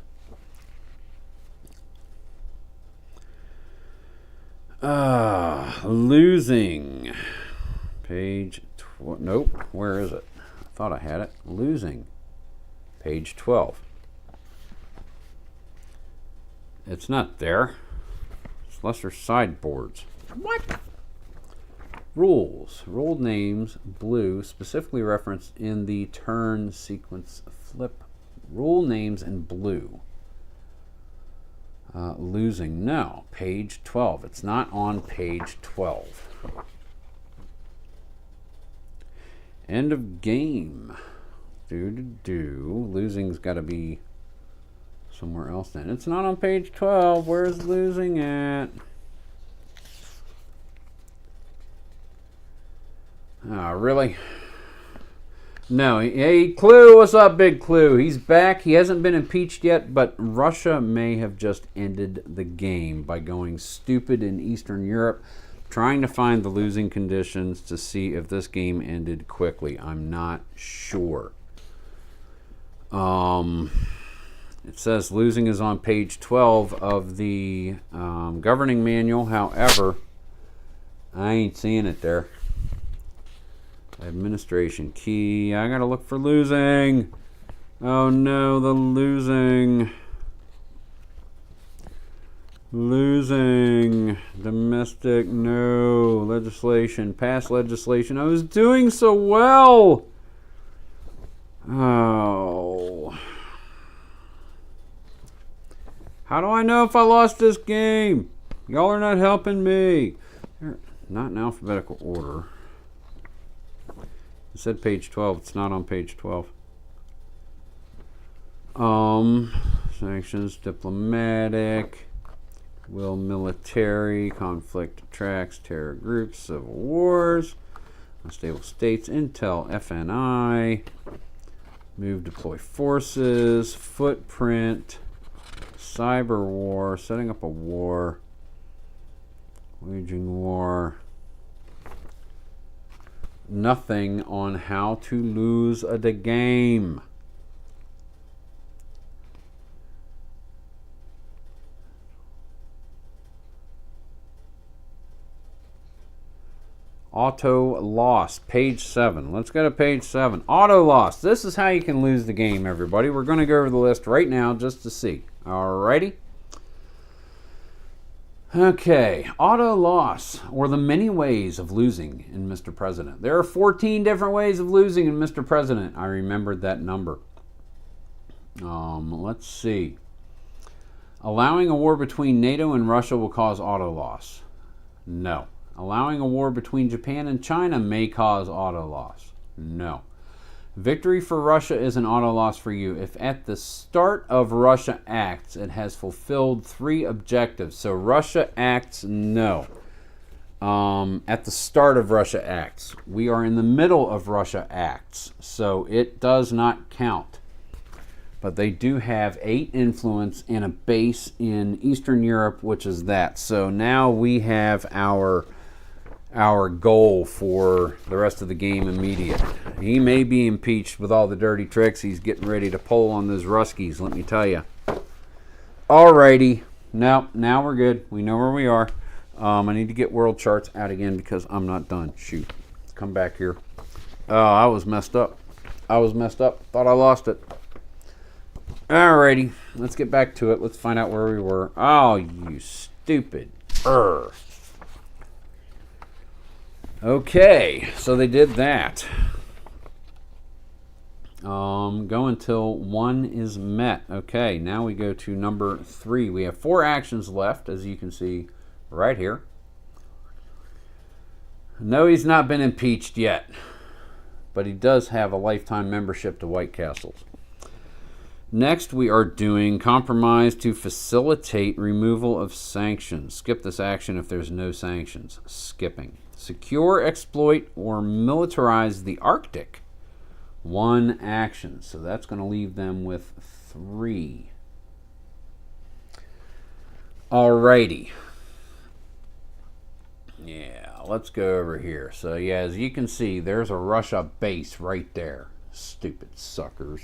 Losing. Page 12. Nope. Where is it? I thought I had it. Losing. Page 12. It's not there. It's lesser sideboards. What? Rules. Ruled names, blue, specifically referenced in the turn sequence flip. Rule names in blue. Losing. No. Page 12. It's not on page 12. End of game. Losing's got to be somewhere else then. It's not on page 12. Where's losing at? Oh, really? No. Hey, Clue, what's up, Big Clue? He's back. He hasn't been impeached yet, but Russia may have just ended the game by going stupid in Eastern Europe, trying to find the losing conditions to see if this game ended quickly. I'm not sure. It says losing is on page 12 of the governing manual. However, I ain't seeing it there. Administration key. I gotta look for losing. Oh no, the losing. Losing. Domestic, no. Legislation. Pass legislation. I was doing so well. Oh. How do I know if I lost this game? Y'all are not helping me. Not in alphabetical order. It said page 12. It's not on page 12. Sanctions, diplomatic, will military, conflict tracks, terror groups, civil wars, unstable states, intel, FNI, move, deploy forces, footprint, cyber war, setting up a war, waging war. Nothing on how to lose the game. Auto loss, page 7. Let's go to page 7. Auto loss. This is how you can lose the game, everybody. We're going to go over the list right now just to see. Alrighty. Okay, auto loss, or the many ways of losing in Mr. President. There are 14 different ways of losing in Mr. President. I remembered that number. Let's see. Allowing a war between NATO and Russia will cause auto loss. No. Allowing a war between Japan and China may cause auto loss. No. Victory for Russia is an auto loss for you if at the start of Russia acts it has fulfilled 3 objectives. So Russia acts, no. At the start of Russia acts. We are in the middle of Russia acts, so it does not count. But they do have 8 influence and a base in Eastern Europe, which is that. So now we have our goal for the rest of the game immediate. He may be impeached with all the dirty tricks. He's getting ready to pull on those Ruskies, let me tell you. Alrighty. Now we're good. We know where we are. I need to get world charts out again because I'm not done. Shoot. Come back here. Oh, I was messed up. Thought I lost it. Alrighty, let's get back to it. Let's find out where we were. Oh, you stupid. Okay, so they did that. Go until 1 is met. Okay, now we go to number 3. We have 4 actions left, as you can see right here. No, he's not been impeached yet, but he does have a lifetime membership to White Castles. Next, we are doing compromise to facilitate removal of sanctions. Skip this action if there's no sanctions. Skipping. Secure, exploit, or militarize the Arctic. 1 action. So that's going to leave them with 3. Alrighty. Yeah, let's go over here. So yeah, as you can see, there's a Russia base right there. Stupid suckers.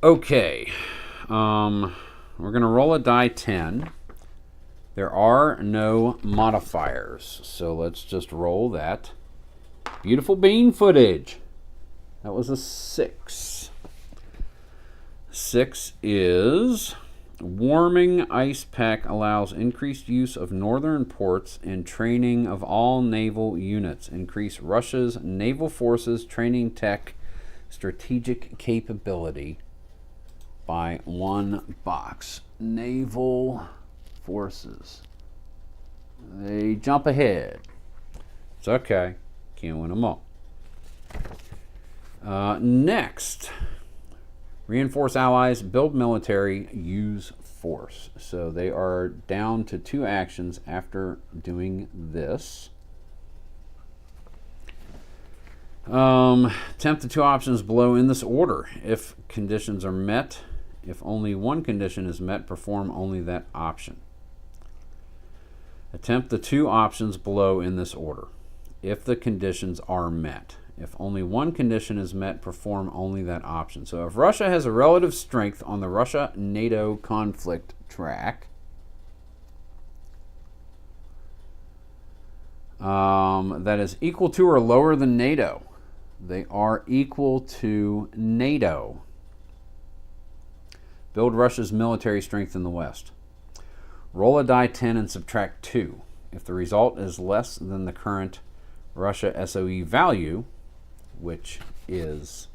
Okay, we're going to roll a die 10. There are no modifiers, so let's just roll that. Beautiful bean footage. That was a 6. 6 is warming ice pack allows increased use of northern ports and training of all naval units. Increase Russia's naval forces training tech strategic capability by 1 box. Naval forces. They jump ahead. It's okay. Can't win them all. Next. Reinforce allies, build military, use force. So they are down to 2 actions after doing this. Attempt the 2 options below in this order. If conditions are met, if only 1 condition is met, perform only that option. Attempt the 2 options below in this order. If the conditions are met. If only 1 condition is met, perform only that option. So if Russia has a relative strength on the Russia-NATO conflict track, that is equal to or lower than NATO. They are equal to NATO. Build Russia's military strength in the West. Roll a die 10 and subtract 2. If the result is less than the current Russia SOE value, which is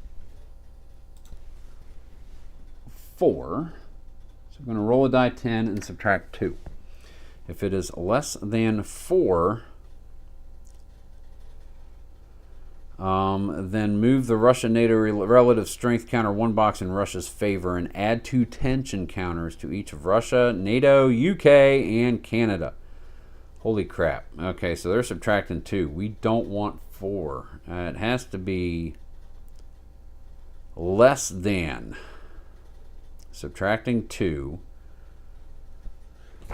4, so I'm going to roll a die 10 and subtract 2. If it is less than 4, then move the Russia-NATO relative strength counter 1 box in Russia's favor and add 2 tension counters to each of Russia, NATO, UK, and Canada. Holy crap. Okay, so they're subtracting 2. We don't want 4. It has to be less than. Subtracting 2.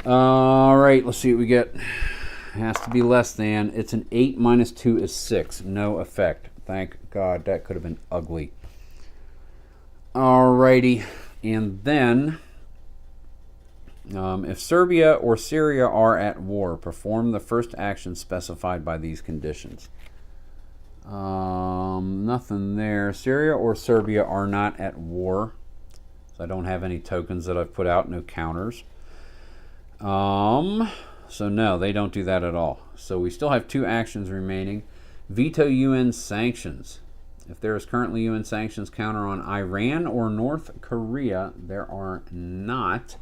All right, let's see what we get. Has to be less than. It's an 8 minus 2 is 6. No effect. Thank God. That could have been ugly. Alrighty. And then If Serbia or Syria are at war, perform the first action specified by these conditions. Nothing there. Syria or Serbia are not at war. So I don't have any tokens that I've put out, no counters. So no, they don't do that at all. So we still have 2 actions remaining. Veto UN sanctions. If there is currently UN sanctions counter on Iran or North Korea, there are not.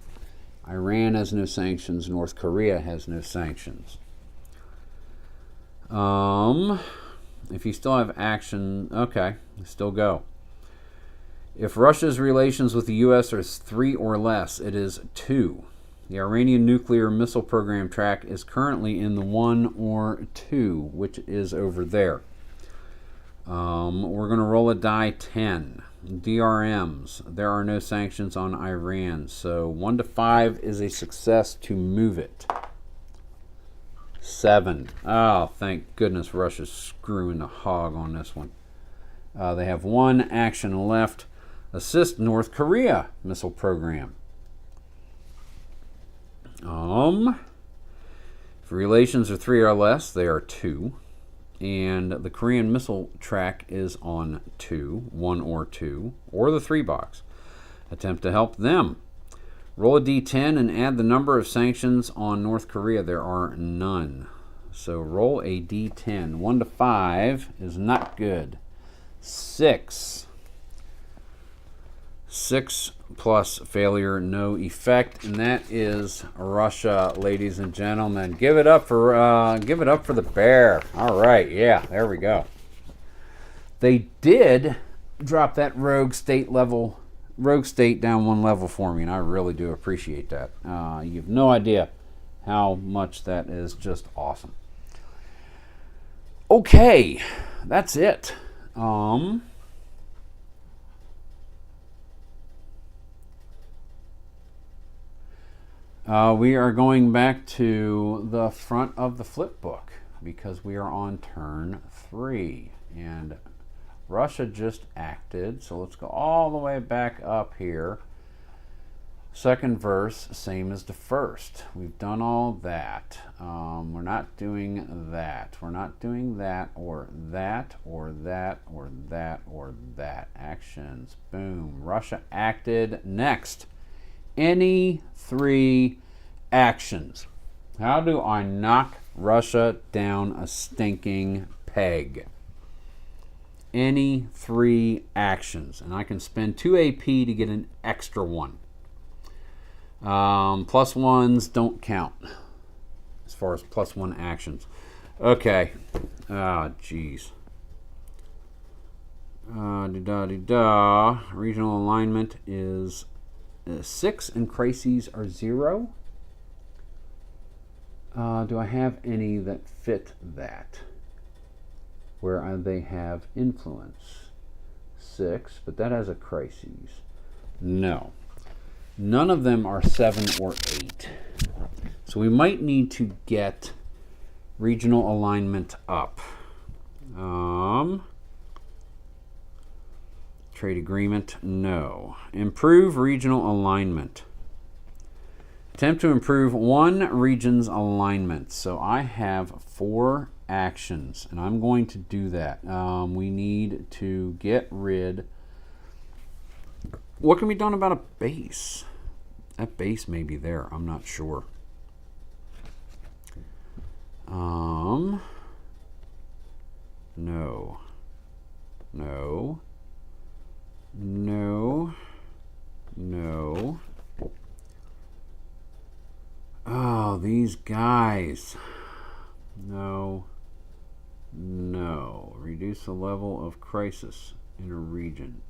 Iran has no sanctions. North Korea has no sanctions. If you still have action, okay, still go. If Russia's relations with the U.S. are 3 or less, it is 2. The Iranian nuclear missile program track is currently in the 1 or 2, which is over there. We're going to roll a die 10. DRMs. There are no sanctions on Iran, so 1 to 5 is a success to move it. 7. Oh, thank goodness Russia's screwing the hog on this one. They have 1 action left. Assist North Korea missile program. If relations are 3 or less, they are 2. And the Korean missile track is on 2, 1 or 2, or the 3 box. Attempt to help them. Roll a d10 and add the number of sanctions on North Korea. There are none. So roll a d10. 1 to 5 is not good. 6. 6 plus failure, no effect, and that is Russia, ladies and gentlemen. Give it up for the bear. All right, yeah, there we go. They did drop that rogue state down 1 level for me, and I really do appreciate that. You have no idea how much that is just awesome. Okay, that's it. We are going back to the front of the flip book because we are on turn 3 and Russia just acted. So let's go all the way back up here. Second verse, same as the first. We've done all that. We're not doing that. We're not doing that or that or that or that or that. Actions. Boom. Russia acted. Next. Any 3 actions. How do I knock Russia down a stinking peg? Any 3 actions. And I can spend 2 AP to get an extra 1. Plus 1s don't count as far as plus 1 actions. Okay. Jeez. Regional alignment is 6 and crises are 0. Do I have any that fit that? Where they have influence? 6, but that has a crises. No. None of them are 7 or 8. So we might need to get regional alignment up. Trade agreement, no. Improve regional alignment. Attempt to improve 1 region's alignment. So I have 4 actions, and I'm going to do that. We need to get rid. What can be done about a base? That base may be there. I'm not sure. No. No. No. No. Oh, these guys. No. No. Reduce the level of crisis in a region.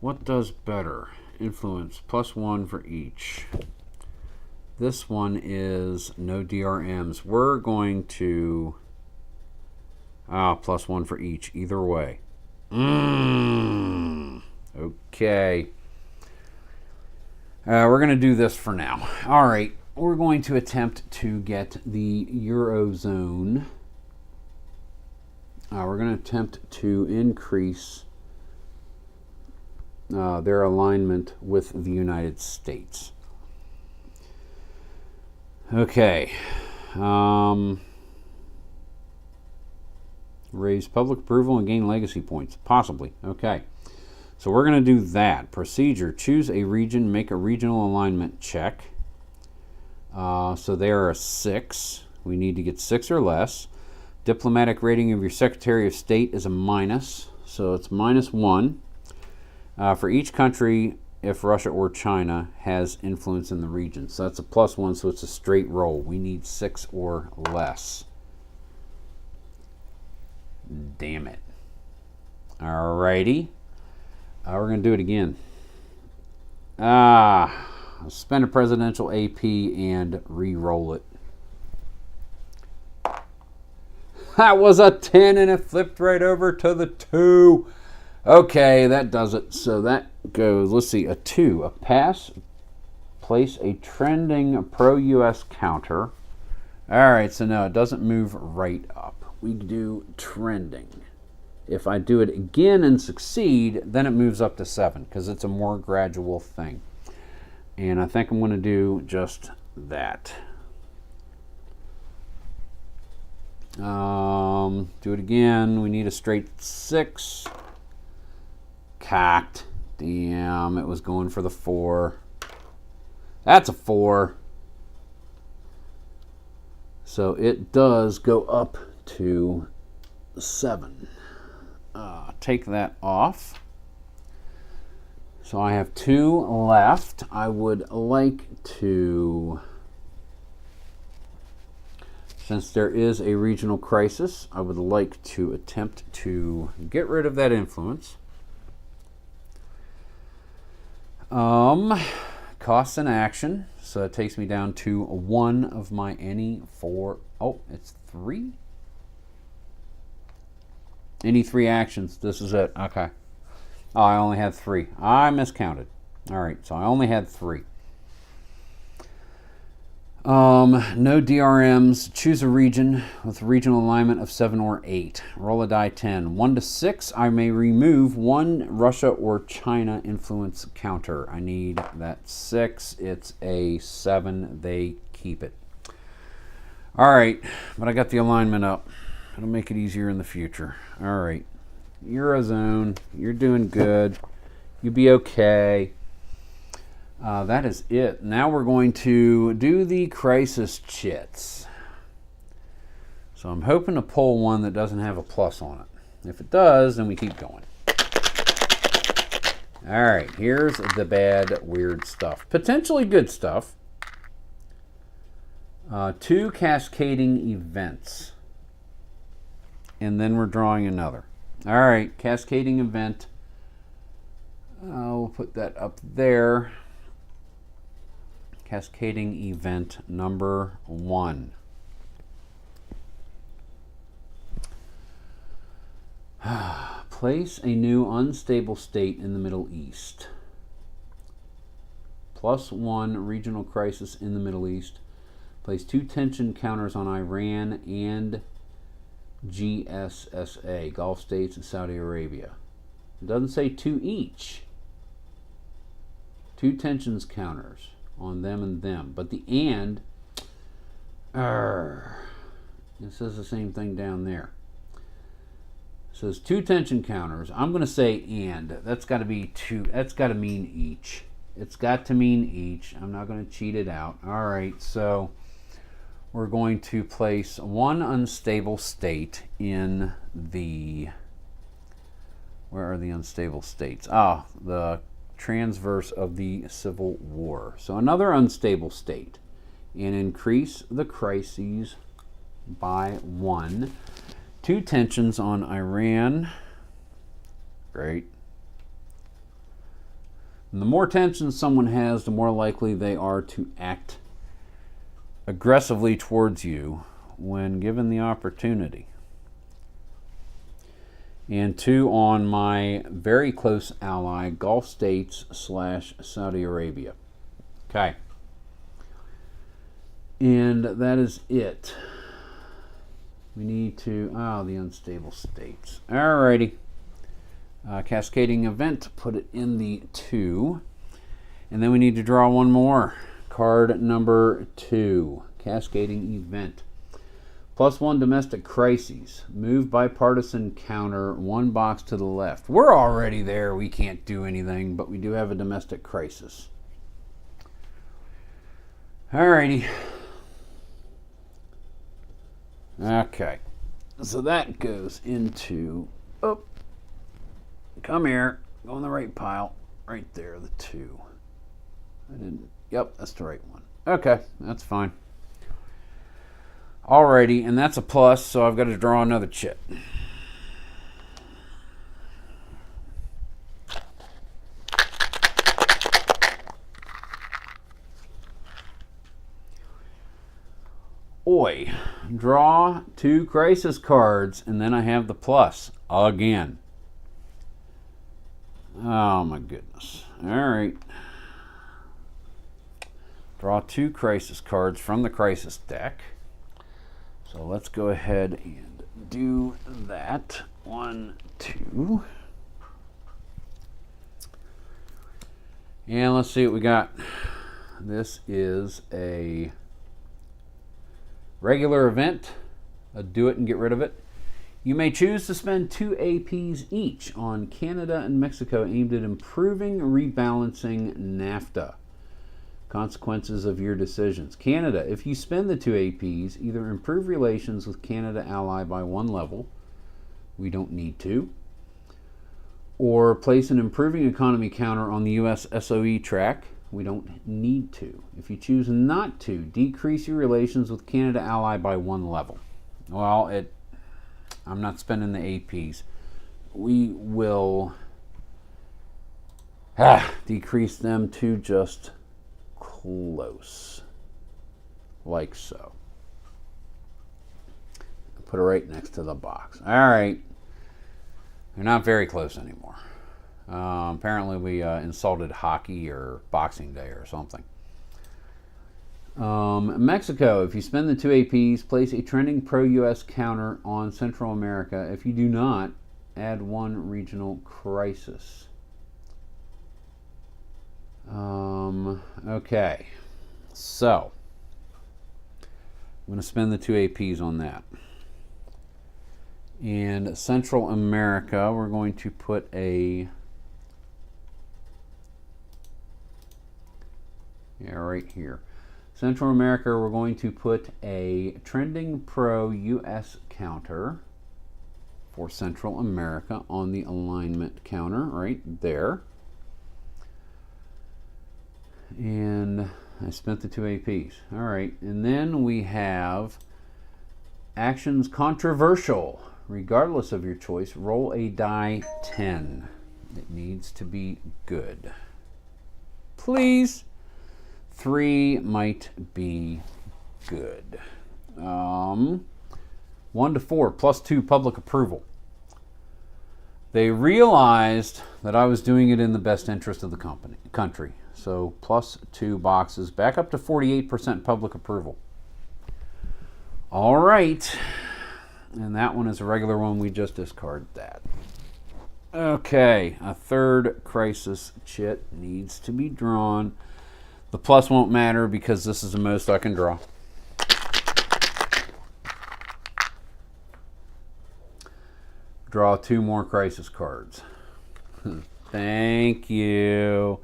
What does better? Influence plus 1 for each. This one is no DRMs. We're going to plus 1 for each. Either way. Okay. We're going to do this for now. All right. We're going to attempt to get the Eurozone. We're going to attempt to increase their alignment with the United States. Okay. Raise public approval and gain legacy points. Possibly. Okay. So we're going to do that. Procedure. Choose a region. Make a regional alignment check. So they are a 6. We need to get 6 or less. Diplomatic rating of your Secretary of State is a minus. So it's -1. For each country, if Russia or China has influence in the region. So that's a +1, so it's a straight roll. We need 6 or less. Damn it. Alrighty. We're going to do it again. Spend a presidential AP and re-roll it. That was a 10 and it flipped right over to the 2. Okay, that does it. So that goes, let's see, a 2. A pass. Place a trending pro-US counter. All right, so no, it doesn't move right up. We do trending. If I do it again and succeed, then it moves up to 7 because it's a more gradual thing. And I think I'm going to do just that. Do it again. We need a straight 6. Cocked. Damn, it was going for the 4. That's a 4. So it does go up to 7. Take that off. So I have 2 left. I would like to, since there is a regional crisis, I would like to attempt to get rid of that influence. Costs and action. So it takes me down to 1 of my any 4. Oh, it's 3? Any 3 actions. This is it. Okay. Oh, I only had 3. I miscounted. All right, so I only had 3. No DRMs. Choose a region with regional alignment of 7 or 8. Roll a die 10. 1 to 6, I may remove 1 Russia or China influence counter. I need that 6. It's a 7. They keep it. All right, but I got the alignment up. It'll make it easier in the future. All right. Eurozone. You're doing good. You'll be okay. That is it. Now we're going to do the crisis chits. So I'm hoping to pull one that doesn't have a plus on it. If it does, then we keep going. All right. Here's the bad, weird stuff. Potentially good stuff. 2 cascading events. And then we're drawing another. All right, cascading event. We'll put that up there. Cascading event number 1. Place a new unstable state in the Middle East. +1 regional crisis in the Middle East. Place 2 tension counters on Iran and GSSA, Gulf States and Saudi Arabia. It doesn't say 2 each. 2 tensions counters on them and them. But the and, it says the same thing down there. It says 2 tension counters. I'm going to say and. That's got to be 2. That's got to mean each. It's got to mean each. I'm not going to cheat it out. All right, so we're going to place 1 unstable state in the, where are the unstable states? The transverse of the Civil War. So another unstable state, and increase the crises by 1. 2 tensions on Iran. Great. And the more tensions someone has, the more likely they are to act aggressively towards you when given the opportunity. And 2 on my very close ally, Gulf States / Saudi Arabia. Okay. And that is it. We need to, the unstable states. Alrighty. Cascading event, put it in the 2. And then we need to draw one more. Card number 2, cascading event. +1 domestic crises. Move bipartisan counter 1 box to the left. We're already there. We can't do anything, but we do have a domestic crisis. Alrighty. Okay. So that goes into... Oh. Come here. Go in the right pile. Right there, the 2. I didn't... Yep, that's the right one. Okay, that's fine. Alrighty, and that's a plus, so I've got to draw another chit. Oi. Draw 2 crisis cards, and then I have the plus again. Oh my goodness. Alright. Draw 2 crisis cards from the crisis deck. So let's go ahead and do that. 1, 2. And let's see what we got. This is a regular event. A do it and get rid of it. You may choose to spend 2 APs each on Canada and Mexico aimed at improving rebalancing NAFTA. Consequences of your decisions. Canada, if you spend the 2 APs, either improve relations with Canada ally by 1 level, we don't need to, or place an improving economy counter on the US SOE track, we don't need to. If you choose not to, decrease your relations with Canada ally by 1 level. Well, I'm not spending the APs. We will decrease them to just close, like so. Put it right next to the box. All right, they're not very close anymore. Apparently we insulted hockey or Boxing Day or something. Mexico, if you spend the 2 APs, place a trending pro-US counter on Central America. If you do not, add 1 regional crisis. Okay, so I'm going to spend the 2 APs on that. And Central America, we're going to put a... right here. Central America, we're going to put a trending pro-US counter for Central America on the alignment counter right there. And I spent the 2 APs. All right, and then we have actions controversial. Regardless of your choice, roll a die 10. It needs to be good. Please. 3 might be good. 1 to 4, +2 public approval. They realized that I was doing it in the best interest of the country. So +2 boxes, back up to 48% public approval. All right. And that one is a regular one. We just discarded that. Okay, a 3rd crisis chit needs to be drawn. The plus won't matter because this is the most I can draw. Draw 2 more crisis cards. Thank you.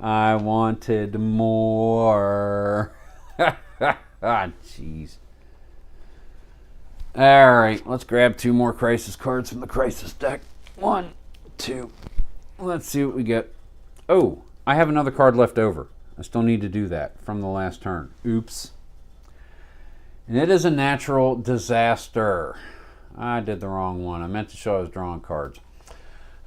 I wanted more. Jeez. All right, let's grab 2 more crisis cards from the crisis deck. 1, 2. Let's see what we get. Oh, I have another card left over. I still need to do that from the last turn. Oops. And it is a natural disaster. I did the wrong one. I meant to show I was drawing cards.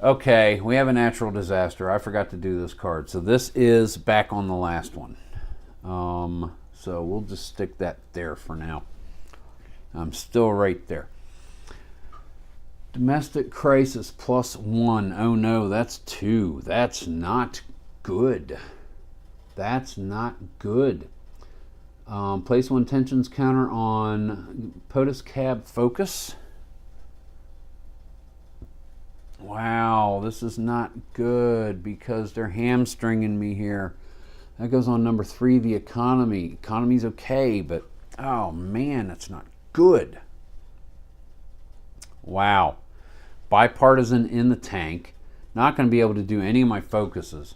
Okay, we have a natural disaster. I forgot to do this card. So this is back on the last one. So we'll just stick that there for now. I'm still right there. Domestic crisis +1. Oh no, that's 2. That's not good. That's not good. Place 1 tensions counter on POTUS Cab Focus. Wow, this is not good because they're hamstringing me here. That goes on number 3, the economy. Economy's okay, but oh man, that's not good. Wow. Bipartisan in the tank. Not going to be able to do any of my focuses.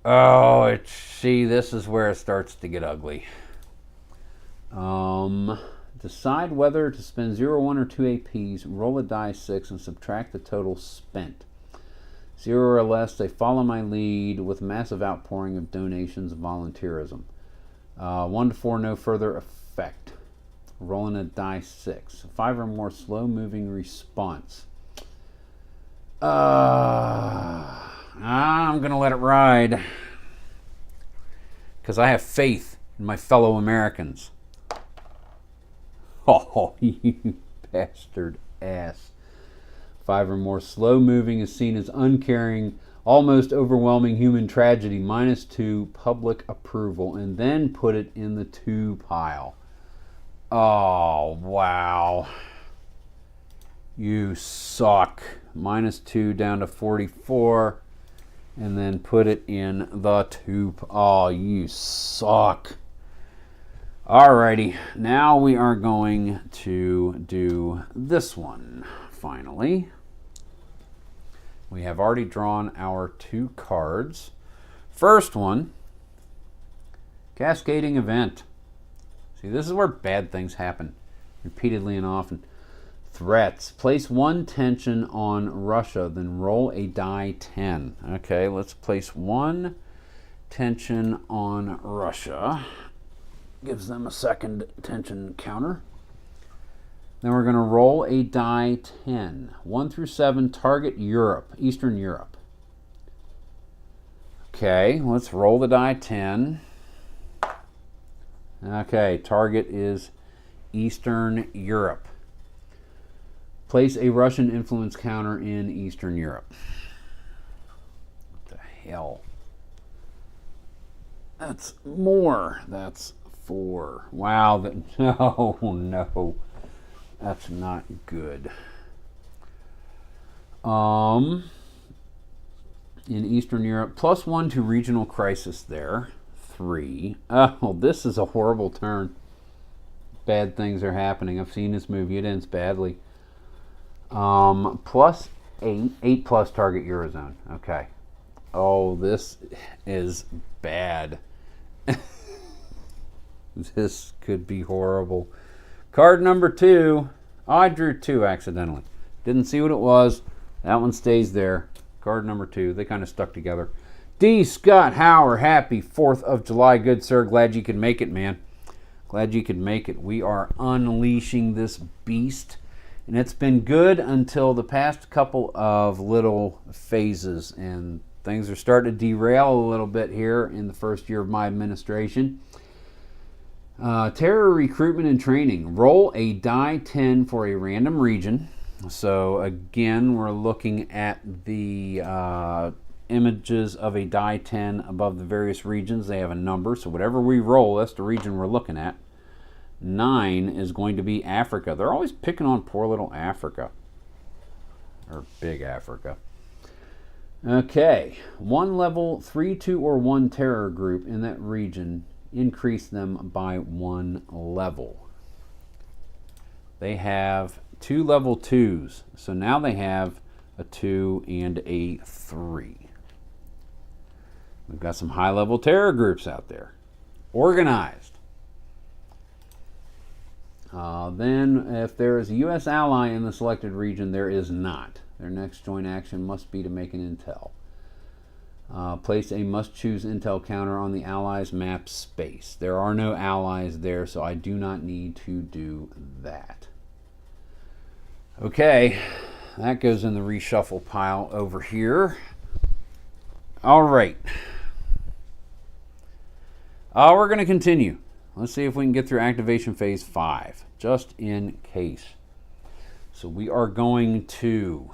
Oh, see, this is where it starts to get ugly. Decide whether to spend 0, 1, or 2 APs, roll a die 6, and subtract the total spent. 0 or less, they follow my lead with massive outpouring of donations and volunteerism. 1 to 4, no further effect. Rolling a die 6. 5 or more, slow-moving response. I'm going to let it ride because I have faith in my fellow Americans. Oh, you bastard ass. 5 or more, slow-moving is seen as uncaring, almost overwhelming human tragedy, -2 public approval, and then put it in the 2 pile. Oh, wow. You suck. -2 down to 44, and then put it in the 2. Oh, you suck. Alrighty, now we are going to do this one, finally. We have already drawn our 2 cards. First one, cascading event. See, this is where bad things happen repeatedly and often. Threats. Place 1 tension on Russia, then roll a die 10. Okay, let's place 1 tension on Russia. Gives them a second tension counter. Then we're going to roll a die 10. 1 through 7, target Europe, Eastern Europe. Okay, let's roll the die 10. Okay, target is Eastern Europe. Place a Russian influence counter in Eastern Europe. What the hell? That's more. That's 4. Wow. No. That's not good. In Eastern Europe, +1 to regional crisis there. 3. Oh, this is a horrible turn. Bad things are happening. I've seen this movie. It ends badly. +8. 8 plus target Eurozone. Okay. Oh, this is bad. This could be horrible. Card number 2. Oh, I drew 2 accidentally. Didn't see what it was. That one stays there. Card number 2. They kind of stuck together. D. Scott Hauer, happy 4th of July. Good sir. Glad you could make it, man. Glad you could make it. We are unleashing this beast. And it's been good until the past couple of little phases. And things are starting to derail a little bit here in the first year of my administration. Terror recruitment and training. Roll a die 10 for a random region. So again, we're looking at the images of a die 10 above the various regions. They have a number, so whatever we roll, that's the region we're looking at. 9 is going to be Africa. They're always picking on poor little Africa. Or big Africa. Okay. 1 level, 3, 2, or 1 terror group in that region. Increase them by 1 level. They have 2 level 2s. So now they have a 2 and a 3. We've got some high-level terror groups out there. Organized. Then, if there is a U.S. ally in the selected region, there is not. Their next joint action must be to make an intel. Place a must-choose intel counter on the allies' map space. There are no allies there, so I do not need to do that. Okay, that goes in the reshuffle pile over here. All right. We're going to continue. Let's see if we can get through activation phase 5, just in case. So we are going to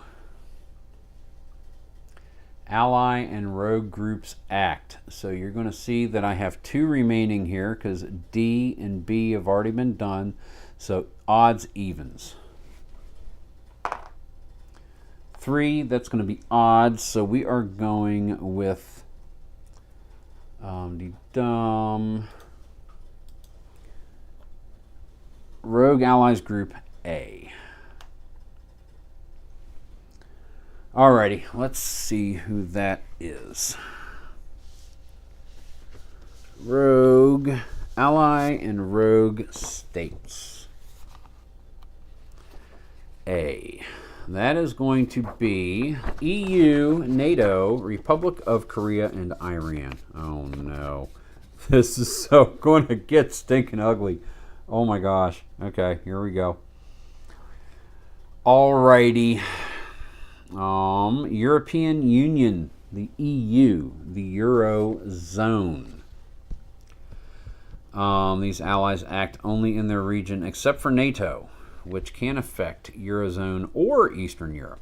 ally and rogue groups act. So you're going to see that I have 2 remaining here because D and B have already been done. So odds evens. 3. That's going to be odds. So we are going with Rogue Allies Group A. Alrighty, let's see who that is. Rogue Ally and Rogue States. A. That is going to be EU, NATO, Republic of Korea, and Iran. Oh no. This is so going to get stinking ugly. Oh my gosh. Okay, here we go. Alrighty. European Union, the EU, the Eurozone. These allies act only in their region except for NATO, which can affect Eurozone or Eastern Europe.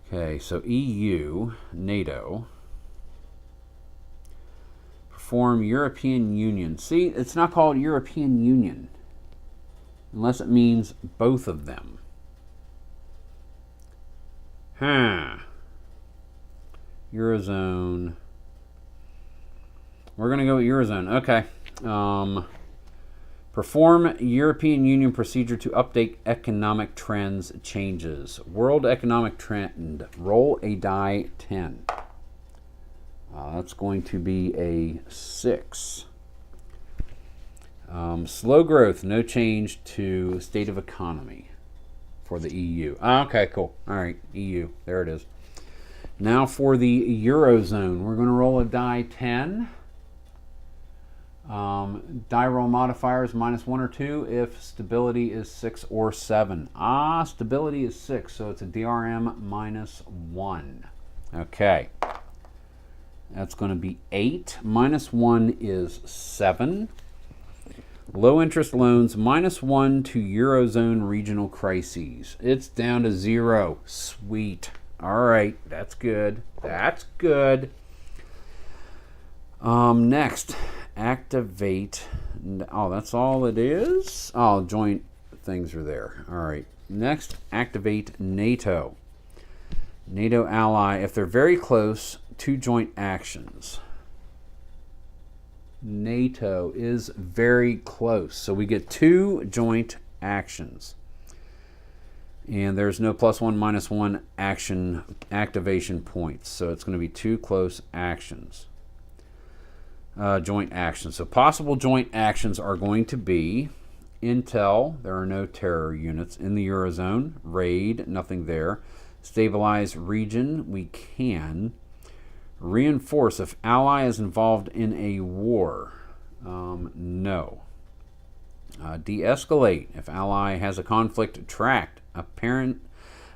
Okay, so EU, NATO. Perform European Union. See, it's not called European Union unless it means both of them. Eurozone. We're going to go with Eurozone. Okay. Perform European Union procedure to update economic trends changes. World economic trend. Roll a die 10. That's going to be a 6. Slow growth. No change to state of economy for the EU. Okay, cool. All right, EU. There it is. Now for the Eurozone. We're going to roll a die 10. Die roll modifiers -1 or 2 if stability is 6 or 7. Stability is 6, so it's a DRM -1. Okay. That's going to be 8. -1 is 7. Low interest loans -1 to Eurozone regional crises. It's down to 0. Sweet. All right, that's good. That's good. Next, activate. Oh, that's all it is? Oh, joint things are there. All right. Next, activate NATO. NATO ally, if they're very close, 2 joint actions. NATO is very close. So we get 2 joint actions. And there's no +1, -1 action activation points. So it's going to be 2 close actions. Joint actions. So possible joint actions are going to be intel. There are no terror units in the Eurozone. Raid, nothing there. Stabilize region, we can. Reinforce if ally is involved in a war. No. De-escalate if ally has a conflict tracked.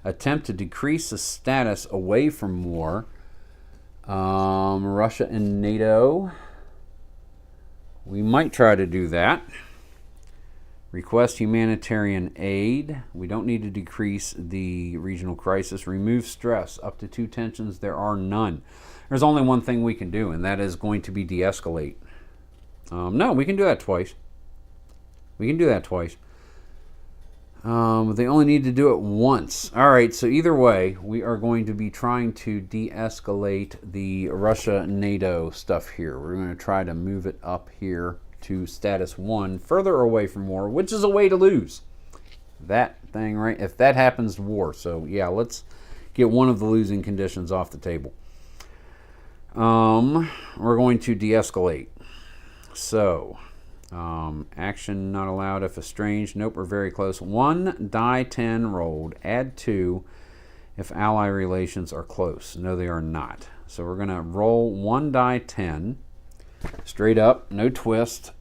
Attempt to decrease the status away from war. Russia and NATO. We might try to do that. Request humanitarian aid. We don't need to decrease the regional crisis. Remove stress. Up to 2 tensions, there are none. There's only one thing we can do, and that is going to be de-escalate. No, we can do that twice. We can do that twice. They only need to do it once. All right, so either way, we are going to be trying to de-escalate the Russia-NATO stuff here. We're going to try to move it up here to status 1, further away from war, which is a way to lose. That thing, right? If that happens, war. So, yeah, let's get one of the losing conditions off the table. We're going to de-escalate. So, action not allowed if estranged. Nope, we're very close. 1 die 10 rolled. Add 2 if ally relations are close. No, they are not. So we're going to roll 1 die 10. Straight up, no twist.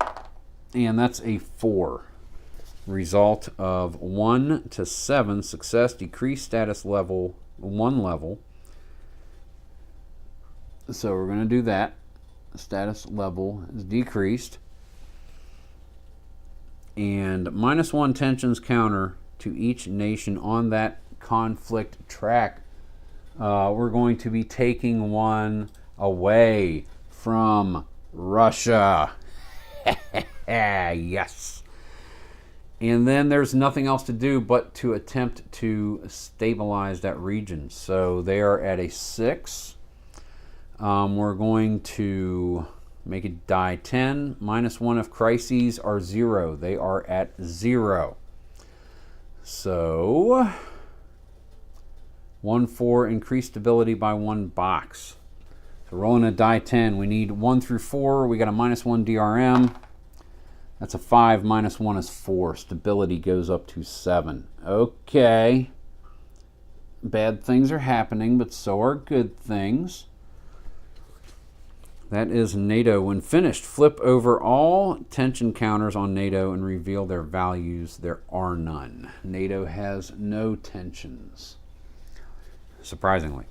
And that's a 4. Result of 1 to 7. Success, decrease status level 1 level. So we're going to do that. Status level is decreased. And -1 tensions counter to each nation on that conflict track. We're going to be taking 1 away from Russia. Yes. And then there's nothing else to do but to attempt to stabilize that region. So they are at a 6. We're going to make it die 10. -1 if crises are 0. They are at 0. So 1-4, increase stability by 1 box. So rolling a die 10, we need 1 through 4. We got a -1 DRM. That's a 5, -1 is 4. Stability goes up to 7. Okay. Bad things are happening, but so are good things. That is NATO. When finished, flip over all tension counters on NATO and reveal their values. There are none. NATO has no tensions, surprisingly.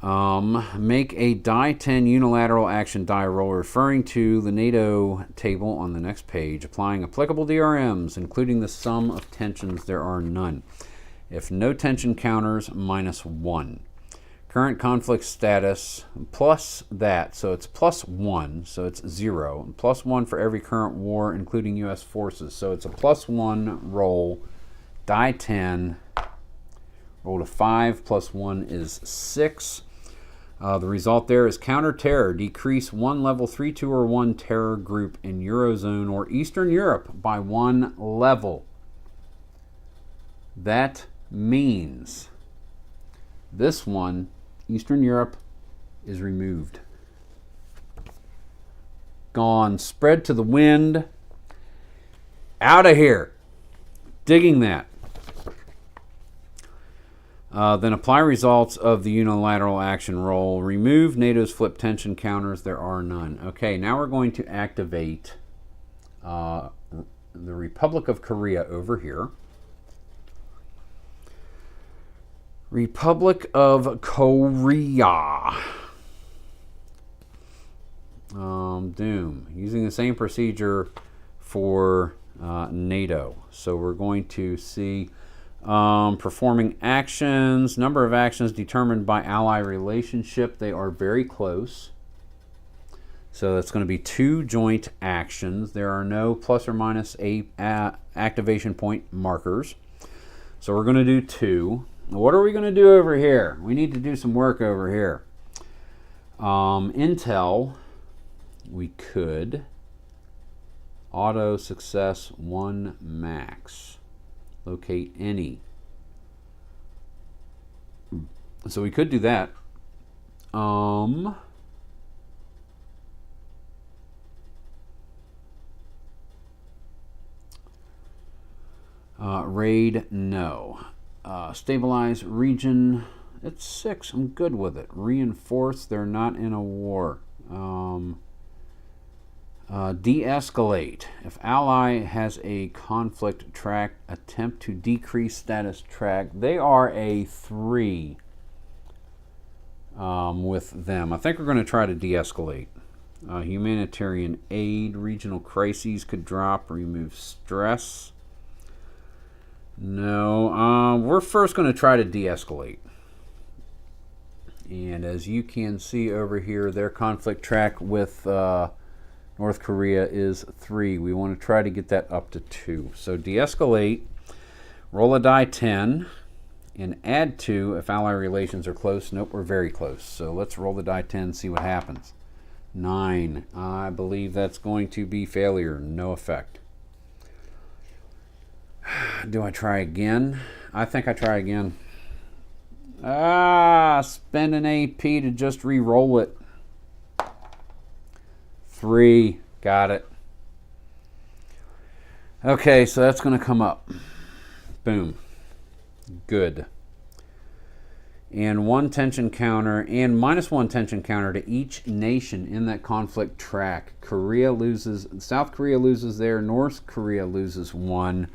Make a die 10 unilateral action die roll referring to the NATO table on the next page, applying applicable DRMs, including the sum of tensions. There are none. If no tension counters, -1. Current conflict status plus that, so it's +1, so it's 0. And +1 for every current war, including U.S. forces. So it's a +1 roll, die 10, roll to 5, +1 is 6. The result there is counter-terror. Decrease 1 level 3, 2, or 1 terror group in Eurozone or Eastern Europe by 1 level. That means this one, Eastern Europe, is removed. Gone. Spread to the wind. Out of here. Digging that. Then apply results of the unilateral action roll. Remove NATO's flip tension counters. There are none. Okay, now we're going to activate the Republic of Korea over here. Republic of Korea. Doom. Using the same procedure for NATO. So we're going to see performing actions. Number of actions determined by ally relationship. They are very close. So that's going to be 2 joint actions. There are no plus or minus activation point markers. So we're going to do 2. What are we going to do over here? We need to do some work over here. Intel, we could auto success 1 max. Locate any. So we could do that. Raid, no. Stabilize region, it's 6. I'm good with it. Reinforce, they're not in a war. De-escalate. If ally has a conflict track, attempt to decrease status track. They are a 3 with them. I think we're going to try to de-escalate. Humanitarian aid, regional crises could drop, remove stress. No, we're first going to try to de-escalate. And as you can see over here, their conflict track with North Korea is 3. We want to try to get that up to 2. So de-escalate, roll a die 10, and add 2 if ally relations are close. Nope, we're very close. So let's roll the die 10, see what happens. 9. I believe that's going to be failure. No effect. Do I try again? I think I try again. Spend an AP to just re-roll it. 3. Got it. Okay, so that's going to come up. Boom. Good. And 1 tension counter and -1 tension counter to each nation in that conflict track. Korea loses, South Korea loses there, North Korea loses 1.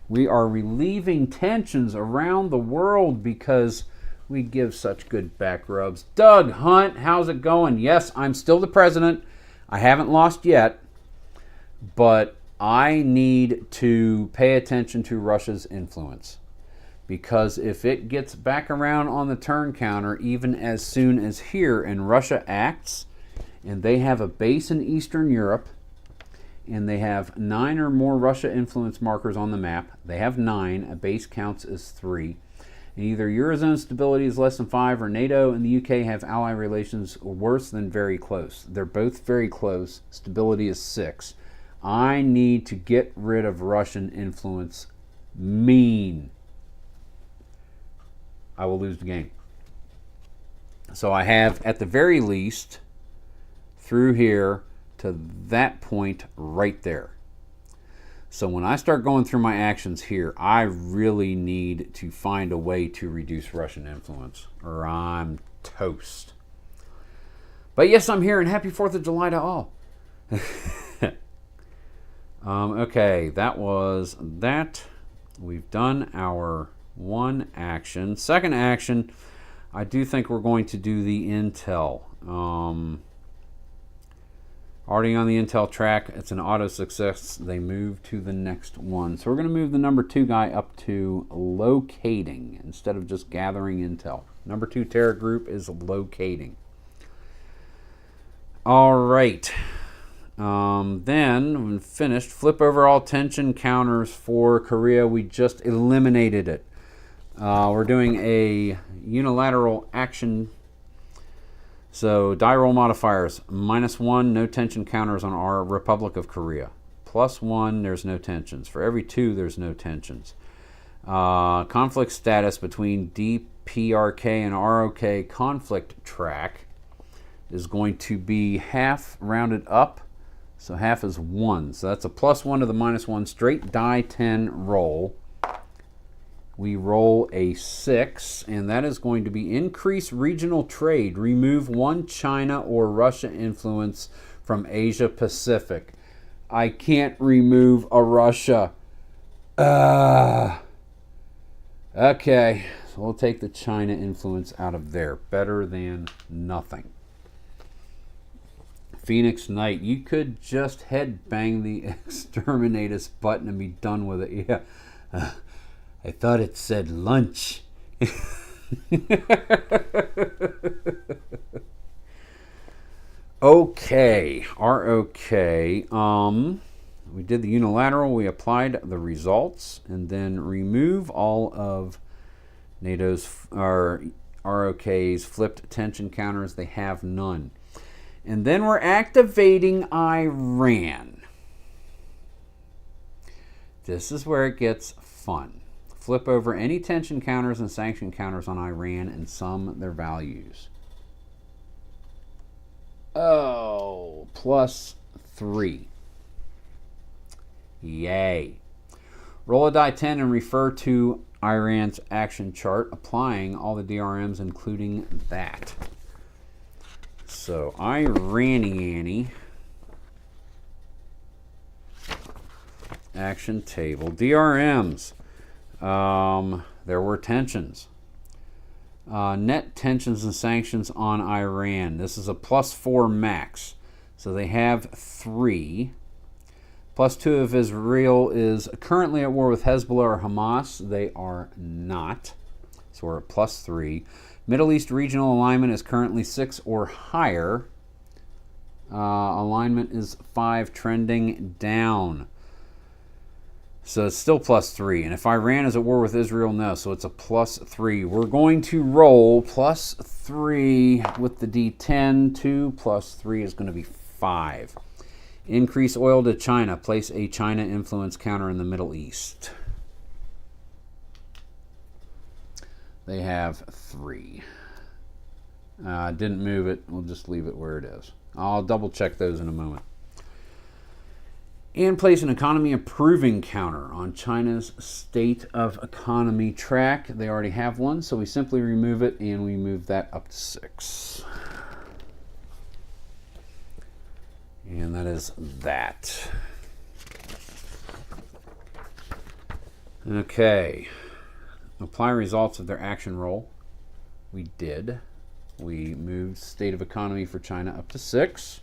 We are relieving tensions around the world because we give such good back rubs. Doug Hunt, how's it going? Yes, I'm still the president. I haven't lost yet, but I need to pay attention to Russia's influence. Because if it gets back around on the turn counter, even as soon as here, and Russia acts, and they have a base in Eastern Europe, and they have 9 or more Russia influence markers on the map. They have 9. A base counts as 3. And either Eurozone stability is less than 5, or NATO and the UK have ally relations worse than very close. They're both very close. Stability is 6. I need to get rid of Russian influence. Mean. I will lose the game. So I have, at the very least, through here to that point right there. So when I start going through my actions here, I really need to find a way to reduce Russian influence, or I'm toast. But yes, I'm here, and happy 4th of July to all. Okay, that was that. We've done our one action. Second action, I do think we're going to do the intel. Already on the intel track. It's an auto success. They move to the next one. So we're going to move the number 2 guy up to locating instead of just gathering intel. Number 2 terror group is locating. All right. Then, when finished, flip over all tension counters for Korea. We just eliminated it. We're doing a unilateral action. So, die roll modifiers. -1, no tension counters on our Republic of Korea. +1, there's no tensions. For every 2, there's no tensions. Conflict status between DPRK and ROK conflict track is going to be half rounded up. So half is 1. So that's a +1 to the -1 straight die 10 roll. We roll a 6, and that is going to be increase regional trade. Remove 1 China or Russia influence from Asia Pacific. I can't remove a Russia. Okay, so we'll take the China influence out of there. Better than nothing. Phoenix Knight, you could just head bang the exterminatus button and be done with it. Yeah, I thought it said lunch. Okay, ROK. We did the unilateral. We applied the results, and then remove all of NATO's or ROK's flipped tension counters. They have none. And then we're activating Iran. This is where it gets fun. Flip over any tension counters and sanction counters on Iran and sum their values. Oh, +3. Yay. Roll a die 10 and refer to Iran's action chart, applying all the DRMs, including that. So, Iraniani action table. DRMs. There were tensions. Net tensions and sanctions on Iran. This is a +4 max. So they have 3. +2 if Israel is currently at war with Hezbollah or Hamas. They are not. So we're at +3. Middle East regional alignment is currently 6 or higher. Alignment is 5, trending down. So it's still +3. And if Iran is at war with Israel, no. So it's a +3. We're going to roll +3 with the D10. 2 + 3 is going to be 5. Increase oil to China. Place a China influence counter in the Middle East. They have 3. Didn't move it. We'll just leave it where it is. I'll double check those in a moment. And place an economy improving counter on China's state of economy track. They already have one, so we simply remove it and we move that up to 6. And that is that. Okay. Apply results of their action roll. We did. We moved state of economy for China up to 6.